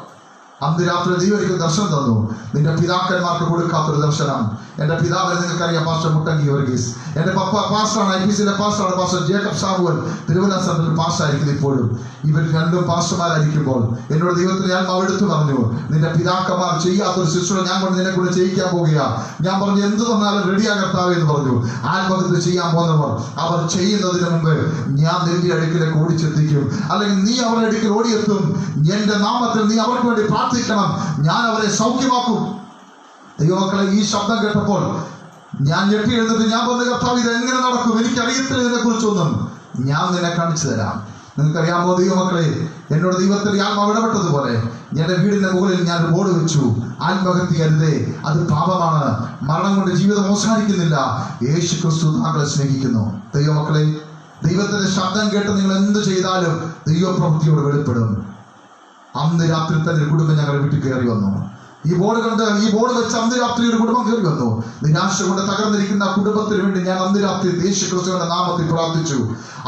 അന്ന് രാത്രി ദൈവം എനിക്ക് ദർശനം തന്നു. നിന്റെ പിതാക്കന്മാർക്ക് കൊടുക്കാത്തൊരു ദർശനം. എൻ്റെ പിതാവിനെ നിങ്ങൾക്കറിയാം, പാസ്റ്റർ മുട്ടങ്കി വർഗീസ്. എൻ്റെ പപ്പ പാസ്റ്ററാണ്, IPCയിലെ പാസ്റ്ററാണ്, പാസ്റ്റർ ജേക്കബ് സാമുവൽ തിരുവല്ല സെന്ററിൽ പാസ്റ്ററായിരിക്കുന്നു ഇപ്പോഴും. ഇവർ രണ്ടും പാസ്റ്റർമാരായിരിക്കുമ്പോൾ എന്നോട് ദൈവത്തിന് ഞാൻ എടുത്തു പറഞ്ഞു, നിന്റെ പിതാക്കന്മാർ ചെയ്യാത്തൊരു ശുശ്രൂഷ ഞാൻ കൊണ്ട് നിന്നെ കൂടെ ചെയ്യിക്കാൻ പോകുക. ഞാൻ പറഞ്ഞു, എന്ത് തന്നാലും റെഡിയാ കർത്താവേ എന്ന് പറഞ്ഞു. ആത്മഹത്യ ചെയ്യാൻ പോകുന്നവർ അവർ ചെയ്യുന്നതിന് മുമ്പ് ഞാൻ നിന്റെ അടുക്കിലേക്ക് ഓടിച്ചെത്തിക്കും, അല്ലെങ്കിൽ നീ അവരുടെ അടുക്കൽ ഓടിയെത്തും. എൻ്റെ നാമത്തിൽ നീ അവർക്ക് വേണ്ടി പ്രാർത്ഥിക്കണം, ഞാൻ അവരെ സൗഖ്യമാക്കും. ദൈവമക്കളെ, ഈ ശബ്ദം കേട്ടപ്പോൾ ഞാൻ ഞെട്ടി എഴുന്നിട്ട് ഞാൻ പറഞ്ഞു, കർത്താവ് ഇത് എങ്ങനെ നടക്കും? എനിക്കറിയത്തില്ല ഇതിനെ കുറിച്ചൊന്നും. ഞാൻ നിന്നെ കാണിച്ചു തരാം. നിങ്ങൾക്കറിയാമോ ദൈവമക്കളെ, എന്നോട് ദൈവത്തിൽ ആത്മാവ് ഇടപെട്ടതുപോലെ എൻ്റെ വീടിന്റെ മുകളിൽ ഞാൻ ബോർഡ് വെച്ചു, ആത്മഹത്യ അരുതേ, അത് പാപമാണ്, മരണം കൊണ്ട് ജീവിതം അവസാനിക്കുന്നില്ല, യേശു ക്രിസ്തു താങ്കളെ സ്നേഹിക്കുന്നു. ദൈവമക്കളെ, ദൈവത്തിന്റെ ശബ്ദം കേട്ട് നിങ്ങൾ എന്ത് ചെയ്താലും ദൈവപ്രവൃത്തിയോട് വെളിപ്പെടും. അന്ന് രാത്രി തന്നെ ഒരു കുടുംബം ഞങ്ങളുടെ വീട്ടിൽ കയറി വന്നു. ഈ ബോർഡ് വെച്ച് അന്ന് രാത്രി ഒരു കുടുംബം കയറി വന്നു. നിരാശ കൊണ്ട് തകർന്നിരിക്കുന്ന ആ കുടുംബത്തിന് വേണ്ടി ഞാൻ അന്ന് രാത്രി യേശു ക്രിസ്തുവിന്റെ നാമത്തിൽ പ്രാർത്ഥിച്ചു.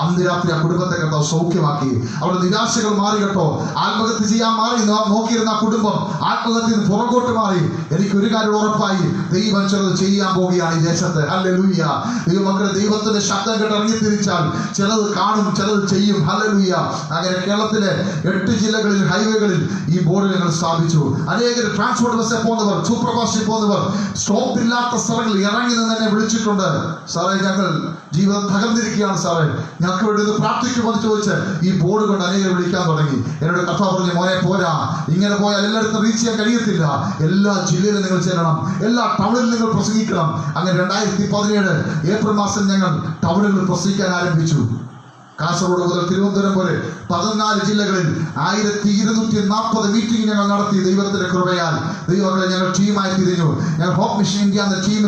അന്ന് രാത്രി ആ കുടുംബത്തെ കർത്താവ് സൗഖ്യമാക്കി. അവരുടെ നിരാശകൾ മാറി കേട്ടോ. ആത്മഹത്യ ചെയ്യാൻ മാറി നോക്കിയിരുന്ന ആ കുടുംബം ആത്മഹത്യയിൽ നിന്ന് പുറകോട്ട് മാറി. എനിക്കൊരു കാര്യം ഉറപ്പായി, ദൈവം ചിലത് ചെയ്യാൻ പോവുകയാണ് ഈ ദേശത്ത്. ഹല്ലേലൂയ. ദൈവമക്കളെ, ദൈവത്തിന്റെ ശബ്ദം കേട്ട് ഇറങ്ങി തിരിച്ചാൽ ചിലത് കാണും, ചിലത് ചെയ്യും. ഹല്ലേലൂയ. അങ്ങനെ കേരളത്തിലെ 8 ജില്ലകളിൽ ഹൈവേകളിൽ ഈ ബോർഡ് ഞങ്ങൾ സ്ഥാപിച്ചു. അനേകർ ട്രാൻസ്പോർട്ട് ബസ്സിൽ പോകുന്നവർ, സൂപ്പർ ഫാസ്റ്റിൽ പോകുന്നവർ, സ്റ്റോപ്പ് ഇല്ലാത്ത സ്ഥലങ്ങളിൽ ഇറങ്ങി നിന്ന് എന്നെ വിളിച്ചിട്ടുണ്ട്. സാറേ, ഞങ്ങൾ ജീവിതം തകർന്നിരിക്കുകയാണ് സാറേ, ഞങ്ങൾക്ക് വേണ്ടി ഒന്ന് പ്രാർത്ഥിക്കുമെന്ന് ചോദിച്ച് ഈ ബോർഡ് കൊണ്ട് അനേകർ വിളിക്കാൻ തുടങ്ങി. എന്നോട് കർത്താവ് പറഞ്ഞു, മോനെ പോരാ, ഇങ്ങനെ പോയാൽ എല്ലായിടത്തും റീച്ച് ചെയ്യാൻ കഴിയത്തില്ല. എല്ലാ ജില്ലയിലും നിങ്ങൾ ചെല്ലണം, എല്ലാ ടൗണിലും നിങ്ങൾ പ്രസംഗിക്കണം. അങ്ങനെ 2017 ഏപ്രിൽ മാസം ഞങ്ങൾ ടൗണുകളിൽ പ്രസംഗിക്കാൻ ആരംഭിച്ചു. കാസർഗോഡ് മുതൽ തിരുവനന്തപുരം വരെ 14 ജില്ലകളിൽ 1240 മീറ്റിംഗ് ഞങ്ങൾ നടത്തി. ദൈവത്തിന്റെ കൃപയാൽ ദൈവങ്ങളെ ഞങ്ങൾ ടീമായി തിരിഞ്ഞു. ഞങ്ങൾ ഹോപ്പ് മിഷൻ ഇന്ത്യ എന്ന ടീം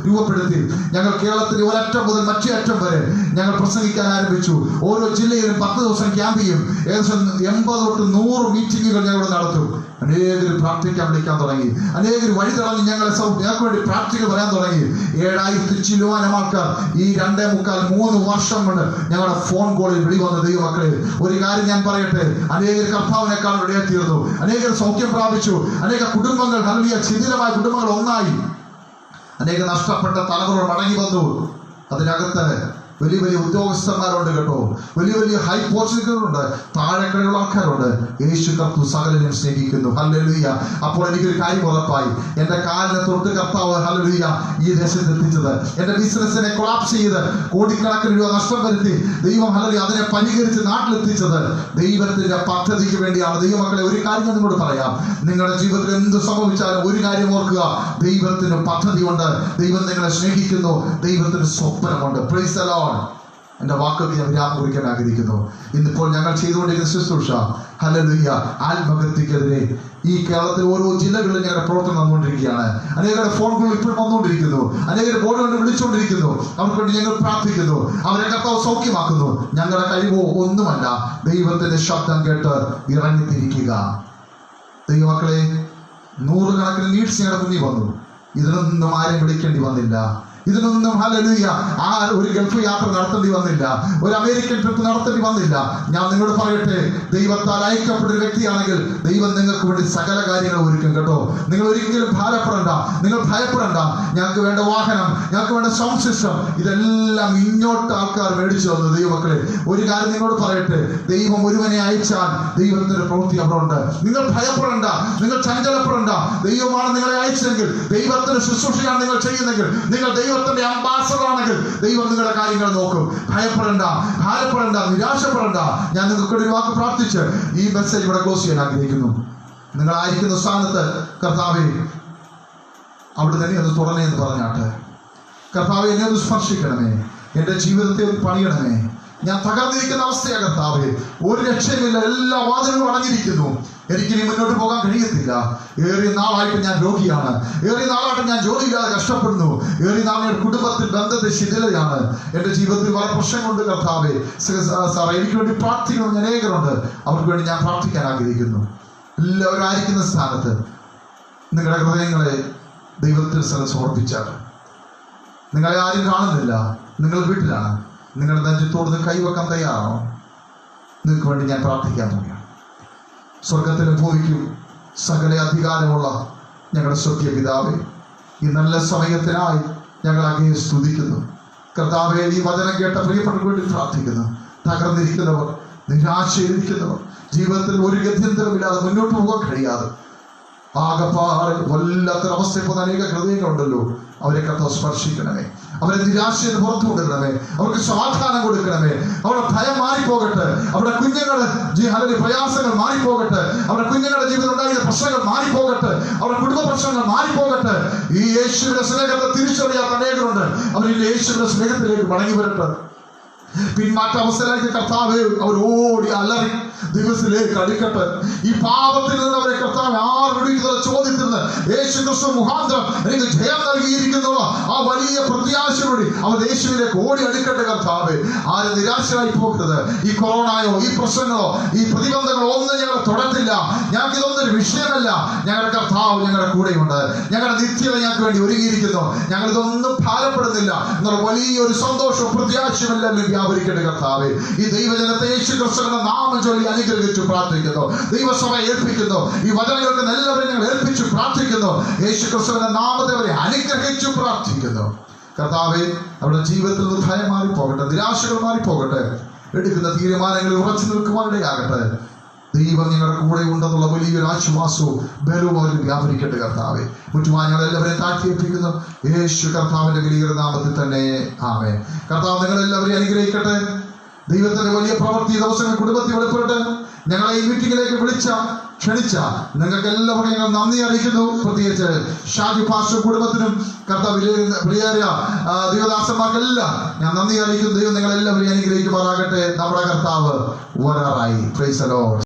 രൂപപ്പെടുത്തി. ഞങ്ങൾ കേരളത്തിന്റെ ഒരറ്റം മുതൽ മറ്റേ അറ്റം വരെ ഞങ്ങൾ പ്രസംഗിക്കാൻ ആരംഭിച്ചു. ഓരോ ജില്ലയിലും 10 ദിവസം ക്യാമ്പ് ചെയ്യും. ഏകദേശം 80 തൊട്ട് 100 മീറ്റിങ്ങുകൾ ഞങ്ങൾ നടത്തും. അനേകർ പ്രാർത്ഥിക്കാൻ വിളിക്കാൻ തുടങ്ങി. അനേകർ വഴി തടഞ്ഞ് ഞങ്ങൾക്ക് വേണ്ടി പ്രാർത്ഥിക്കാൻ പറയാൻ തുടങ്ങി. 7000 ചില്ലുവാനം ആൾക്കാർ ഈ 2.5-3 വർഷം കൊണ്ട് ഞങ്ങളുടെ ഫോൺ കോളിൽ വിളിവന്ന ദൈവമക്കളെ, ഒരു കാര്യം ഞാൻ പറയട്ടെ, അനേകർ കർത്താവിനേക്കാൾ ഇടയെത്തിയിരുന്നു. അനേകർ സൗഖ്യം പ്രാപിച്ചു. അനേക കുടുംബങ്ങൾ, ഹല്ലേലൂയ, ശിഥിലമായ കുടുംബങ്ങൾ ഒന്നായി. അനേക നഷ്ടപ്പെട്ട തലമുറ മടങ്ങി വന്നു. അതിനകത്ത് വലിയ വലിയ ഉദ്യോഗസ്ഥന്മാരുണ്ട് കേട്ടോ, വലിയ വലിയ ഹൈ പോസ്റ്റുകളുണ്ട്, താഴെക്കടയുള്ള ആൾക്കാരുണ്ട്. യേശു കർത്താവ് സകലരെയും സ്നേഹിക്കുന്നു. ഹല്ലേലൂയ. അപ്പോൾ എനിക്കൊരു കാര്യം ഉറപ്പായി, എന്റെ കാലിനെ തൊട്ട് കർത്താവ് ഹല്ലേലൂയ ഈ ദേശത്ത് എത്തിച്ചത്, എന്റെ ബിസിനസിനെ കൊളാപ്സ് ചെയ്ത് കോടിക്കണക്കിന് രൂപ നഷ്ടം വരുത്തി ദൈവം ഹല്ലേലൂയ അതിനെ പരിഹരിച്ച് നാട്ടിലെത്തിച്ചത് ദൈവത്തിന്റെ പദ്ധതിക്ക് വേണ്ടിയാണ്. ദൈവമക്കളെ, ഒരു കാര്യം ഞാൻ നിങ്ങളോട് പറയാം, നിങ്ങളുടെ ജീവിതത്തിൽ എന്ത് സംഭവിച്ചാലും ഒരു കാര്യം ഓർക്കുക, ദൈവത്തിന് പദ്ധതിയുണ്ട്, ദൈവം നിങ്ങളെ സ്നേഹിക്കുന്നു, ദൈവത്തിന് സ്വപ്നമുണ്ട്. Price the Lord. എന്റെ വാക്കൊക്കെ ഞാൻ വിരാമം കുറിക്കാൻ ആഗ്രഹിക്കുന്നു. ഇന്നിപ്പോൾ ഞങ്ങൾ ചെയ്തുകൊണ്ടിരിക്കുന്ന ശുശ്രൂഷ ഹല്ലേലൂയ ആത്മഹത്യക്കെതിരെ ഈ കേരളത്തിൽ ഓരോ ജില്ലകളിലും ഞങ്ങളുടെ പ്രവർത്തനം നടന്നുകൊണ്ടിരിക്കുകയാണ്. അനേകരുടെ ഫോണുകൾ ഇപ്പോഴും വന്നുകൊണ്ടിരിക്കുന്നു, അനേകരുടെ ബോർഡുകൾ വിളിച്ചുകൊണ്ടിരിക്കുന്നു. അവർക്ക് വേണ്ടി ഞങ്ങൾ പ്രാർത്ഥിക്കുന്നു, അവരെ കർത്താവ് സൗഖ്യമാക്കുന്നു. ഞങ്ങളുടെ കഴിവോ ഒന്നുമല്ല, ദൈവത്തിന്റെ ശബ്ദം കേട്ട് ഇറങ്ങിത്തിരിക്കുക. ദൈവമക്കളെ, നൂറുകണക്കിന് നീഡ്സ് ഞങ്ങളുടെ മുന്നിൽ വന്നു. ഇതിനൊന്നും ആരെയും വിളിക്കേണ്ടി വന്നില്ല. ഇതിനൊന്നും ഹല്ലേലൂയ ഒരു ഗൾഫ് യാത്ര നടത്തേണ്ടി വന്നില്ല, ഒരു അമേരിക്കൻ ട്രിപ്പ് നടത്തേണ്ടി വന്നില്ല. ഞാൻ നിങ്ങളോട് പറയട്ടെ, ദൈവത്താൽ അയക്കപ്പെട്ട ഒരു വ്യക്തിയാണെങ്കിൽ ദൈവം നിങ്ങൾക്ക് വേണ്ടി സകല കാര്യങ്ങൾ ഒരുക്കും കേട്ടോ. നിങ്ങൾ ഒരിക്കലും ഭാരപ്പെടണ്ട, നിങ്ങൾ ഭയപ്പെടണ്ട. ഞങ്ങൾക്ക് വേണ്ട വാഹനം, ഞങ്ങൾക്ക് വേണ്ട സൗണ്ട് സിസ്റ്റം, ഇതെല്ലാം ഇങ്ങോട്ട് ആൾക്കാർ മേടിച്ചു തന്നു. ദൈവമക്കളെ, ഒരു കാര്യം നിങ്ങളോട് പറയട്ടെ, ദൈവം ഒരുവനെ അയച്ചാൽ ദൈവത്തിന്റെ പ്രവൃത്തി അവിടെ ഉണ്ട്. നിങ്ങൾ ഭയപ്പെടണ്ട, നിങ്ങൾ ചഞ്ചലപ്പെടണ്ട. ദൈവമാണ് നിങ്ങളെ അയച്ചെങ്കിൽ, ദൈവത്തിന്റെ ശുശ്രൂഷയാണ് നിങ്ങൾ ചെയ്യുന്നെങ്കിൽ, നിങ്ങൾ ദൈവത്തിന്റെ അംബാസഡർ ആണെങ്കിൽ ദൈവം നിങ്ങളുടെ കാര്യങ്ങൾ നോക്കും. ഭയപ്പെടണ്ട, ഭാരപ്പെടണ്ട, നിരാശപ്പെടണ്ട. ഞാൻ നിങ്ങൾക്ക് ഒരു വാക്ക് പ്രാർത്ഥിച്ച് ഈ മെസ്സേജ് ഇവിടെ ക്ലോസ് ചെയ്യാൻ ആഗ്രഹിക്കുന്നു. നിങ്ങളായിരിക്കുന്ന സ്ഥാനത്ത് കർത്താവേ അവിടെ തന്നെ ഒന്ന് തുടരണേ എന്ന് പറഞ്ഞാട്ടെ. കർത്താവെ, എന്നെ ഒന്ന് സ്പർശിക്കണമേ, എന്റെ ജീവിതത്തെ ഒന്ന് പണിയണമേ. ഞാൻ തകർന്നിരിക്കുന്ന അവസ്ഥയാണ് കർത്താവേ, ഒരു രക്ഷയുമില്ല, എല്ലാ വാതിലുകളും അടഞ്ഞിരിക്കുന്നു. എനിക്കിനി മുന്നോട്ട് പോകാൻ കഴിയത്തില്ല. ഏറിയ നാളായിട്ട് ഞാൻ രോഗിയാണ്, ഏറിയ നാളായിട്ട് ഞാൻ ജോലിയില്ലാതെ കഷ്ടപ്പെടുന്നു, ഏറിയ നാളെ കുടുംബത്തിൽ ബന്ധത്തിൽ ശിഥിലതയാണ്, എന്റെ ജീവിതത്തിൽ പല പ്രശ്നങ്ങളുണ്ട്. കർത്താവേ സാറേ, എനിക്ക് വേണ്ടി പ്രാർത്ഥിക്കണം. അനേകരുണ്ട്, അവർക്ക് വേണ്ടി ഞാൻ പ്രാർത്ഥിക്കാൻ ആഗ്രഹിക്കുന്നു. എല്ലാവരും ആയിരിക്കുന്ന സ്ഥാനത്ത് നിങ്ങളുടെ ഹൃദയങ്ങളെ ദൈവത്തിന് സ്ഥലം സമർപ്പിച്ചാൽ, നിങ്ങളെ ആരും കാണുന്നില്ല, നിങ്ങൾ വീട്ടിലാണ്, നിങ്ങളുടെ നെഞ്ചത്തോട് കൈവെക്കാൻ തയ്യാറാണോ? നിങ്ങൾക്ക് വേണ്ടി ഞാൻ പ്രാർത്ഥിക്കാൻ തുടങ്ങി. സ്വർഗത്തിലും ഭൂമിക്കും സകല അധികാരമുള്ള ഞങ്ങളുടെ സ്വർഗീയ പിതാവേ, ഈ നല്ല സമയത്തിനായി ഞങ്ങൾ അങ്ങയെ സ്തുതിക്കുന്നു. കർത്താവേ, ഈ വചനം കേട്ട പ്രിയപ്പെട്ടവർക്ക് വേണ്ടി പ്രാർത്ഥിക്കുന്നു. തകർന്നിരിക്കുന്നവർ, നിരാശയിരിക്കുന്നവർ, ജീവിതത്തിൽ ഒരു ഗത്യന്തരമില്ലാതെ മുന്നോട്ട് പോകാൻ കഴിയാതെ ആകപ്പാടെ വല്ലാത്തൊരവസ്ഥയിൽ പോകുന്ന അനേക ഹൃദയങ്ങളുണ്ടല്ലോ, അവരെ കർത്താവ് സ്പർശിക്കണമേ. അവരെ നിരാശയിൽ പുറത്തു കൊണ്ടുവരണമേ. അവർക്ക് സമാധാനം കൊടുക്കണമേ. അവരുടെ ഭയം മാറിപ്പോകട്ടെ. അവരുടെ കുഞ്ഞുങ്ങളുടെ പ്രയാസങ്ങൾ മാറിപ്പോകട്ടെ. അവരുടെ കുഞ്ഞുങ്ങളുടെ ജീവിതം ഉണ്ടായിരുന്ന പ്രശ്നങ്ങൾ മാറിപ്പോകട്ടെ. അവരുടെ കുടുംബ പ്രശ്നങ്ങൾ മാറിപ്പോകട്ടെ. ഈ യേശുവിന്റെ സ്നേഹത്തെ തിരിച്ചറിയാത്ത അനേകരുണ്ട്. അവർ ഈ യേശുവിന്റെ സ്നേഹത്തിലേക്ക് മടങ്ങി വരട്ടെ. പിന്മാറ്റ അവസ്ഥയിലേക്ക് കർത്താവ് അവർ ഓടി അലറി ദിവസത്തിലേക്ക് അടുക്കട്ടെ. ഈ പാപത്തിൽ നിന്ന് അവരെ കർത്താവ് ആരുടെ ചോദ്യത്തിൽ നിന്ന് യേശു ക്രിസ്തു മുഖാന്തരം എനിക്ക് ജയം നൽകിയിരിക്കുന്നുള്ള ആ വലിയ പ്രത്യാശയോടെ അവർ യേശുവിലേക്ക് ഓടി അടുക്കട്ടെ. കർത്താവ്, ആരും നിരാശരായി പോകരുത്. ഈ കൊറോണയോ ഈ പ്രശ്നങ്ങളോ ഈ പ്രതിബന്ധങ്ങളോ ഒന്നും ഞങ്ങളെ തൊടത്തില്ല. ഞങ്ങൾക്ക് ഇതൊന്നും ഒരു വിഷയമല്ല. ഞങ്ങളുടെ കർത്താവ് ഞങ്ങളുടെ കൂടെയുണ്ട്. ഞങ്ങളുടെ നിത്യത ഞങ്ങൾക്ക് വേണ്ടി ഒരുങ്ങിയിരിക്കുന്നു. ഞങ്ങൾ ഇതൊന്നും ഭാരപ്പെടുന്നില്ല എന്നുള്ള വലിയൊരു സന്തോഷവും പ്രത്യാശയും എല്ലാം വ്യാപരിക്കട്ടെ. കർത്താവേ, ഈ ദൈവജനത്തെ യേശു ക്രിസ്തുവിന്റെ നാമം ചൊല്ലി അനുഗ്രഹിച്ചു പ്രാർത്ഥിക്കുന്നു. ദൈവസഭ ഏൽപ്പിക്കുന്നു. ഈ വചനങ്ങൾക്ക് എല്ലാവരെയും ഞങ്ങൾ ഏൽപ്പിച്ചു പ്രാർത്ഥിക്കുന്നു. യേശു ക്രിസ്തുവിന്റെ നാമത്തെ അവരെ അനുഗ്രഹിച്ചു പ്രാർത്ഥിക്കുന്നു. കർത്താവേ, അവരുടെ ജീവിതത്തിൽ നിന്ന് ഭയം മാറിപ്പോകട്ടെ, നിരാശകൾ മാറിപ്പോകട്ടെ. എടുക്കുന്ന തീരുമാനങ്ങളിൽ ഉറച്ചു നിൽക്കുവാനിടയാകട്ടെ. ദൈവം ഞങ്ങളുടെ കൂടെ ഉണ്ടെന്നുള്ള വലിയൊരു ആശ്വാസവും ബലവും അവരിൽ വ്യാപരിക്കട്ടെ. കർത്താവെ, മുറ്റുമായി ഞങ്ങൾ എല്ലാവരെയും താഴ്ത്തിയേൽപ്പിക്കുന്നു. യേശു കർത്താവിന്റെ വലിയ നാമത്തിൽ തന്നെ ആമേൻ. കർത്താവ് നിങ്ങളെല്ലാവരെയും അനുഗ്രഹിക്കട്ടെ. ദൈവത്തിന്റെ വലിയ പ്രവൃത്തി ദിവസങ്ങൾ കുടുംബത്തിൽ വെളിപ്പെടട്ടെ. ഞങ്ങളെ ഈ മീറ്റിംഗിലേക്ക് ക്ഷണിച്ച നിങ്ങൾക്ക് എല്ലാവരും ഞങ്ങൾ നന്ദി അറിയിക്കുന്നു. പ്രത്യേകിച്ച് ഷാജി പാസ്റ്റർ കുടുംബത്തിനും കർത്താവ് വിലയേറിയ ദൈവദാസന്മാർക്കെല്ലാം ഞാൻ നന്ദി അറിയിക്കുന്നു. ദൈവം നിങ്ങളെല്ലാവരെയും അനുഗ്രഹിക്കുമാറാകട്ടെ. നമ്മുടെ കർത്താവ് വരാറായി. Price the Lord.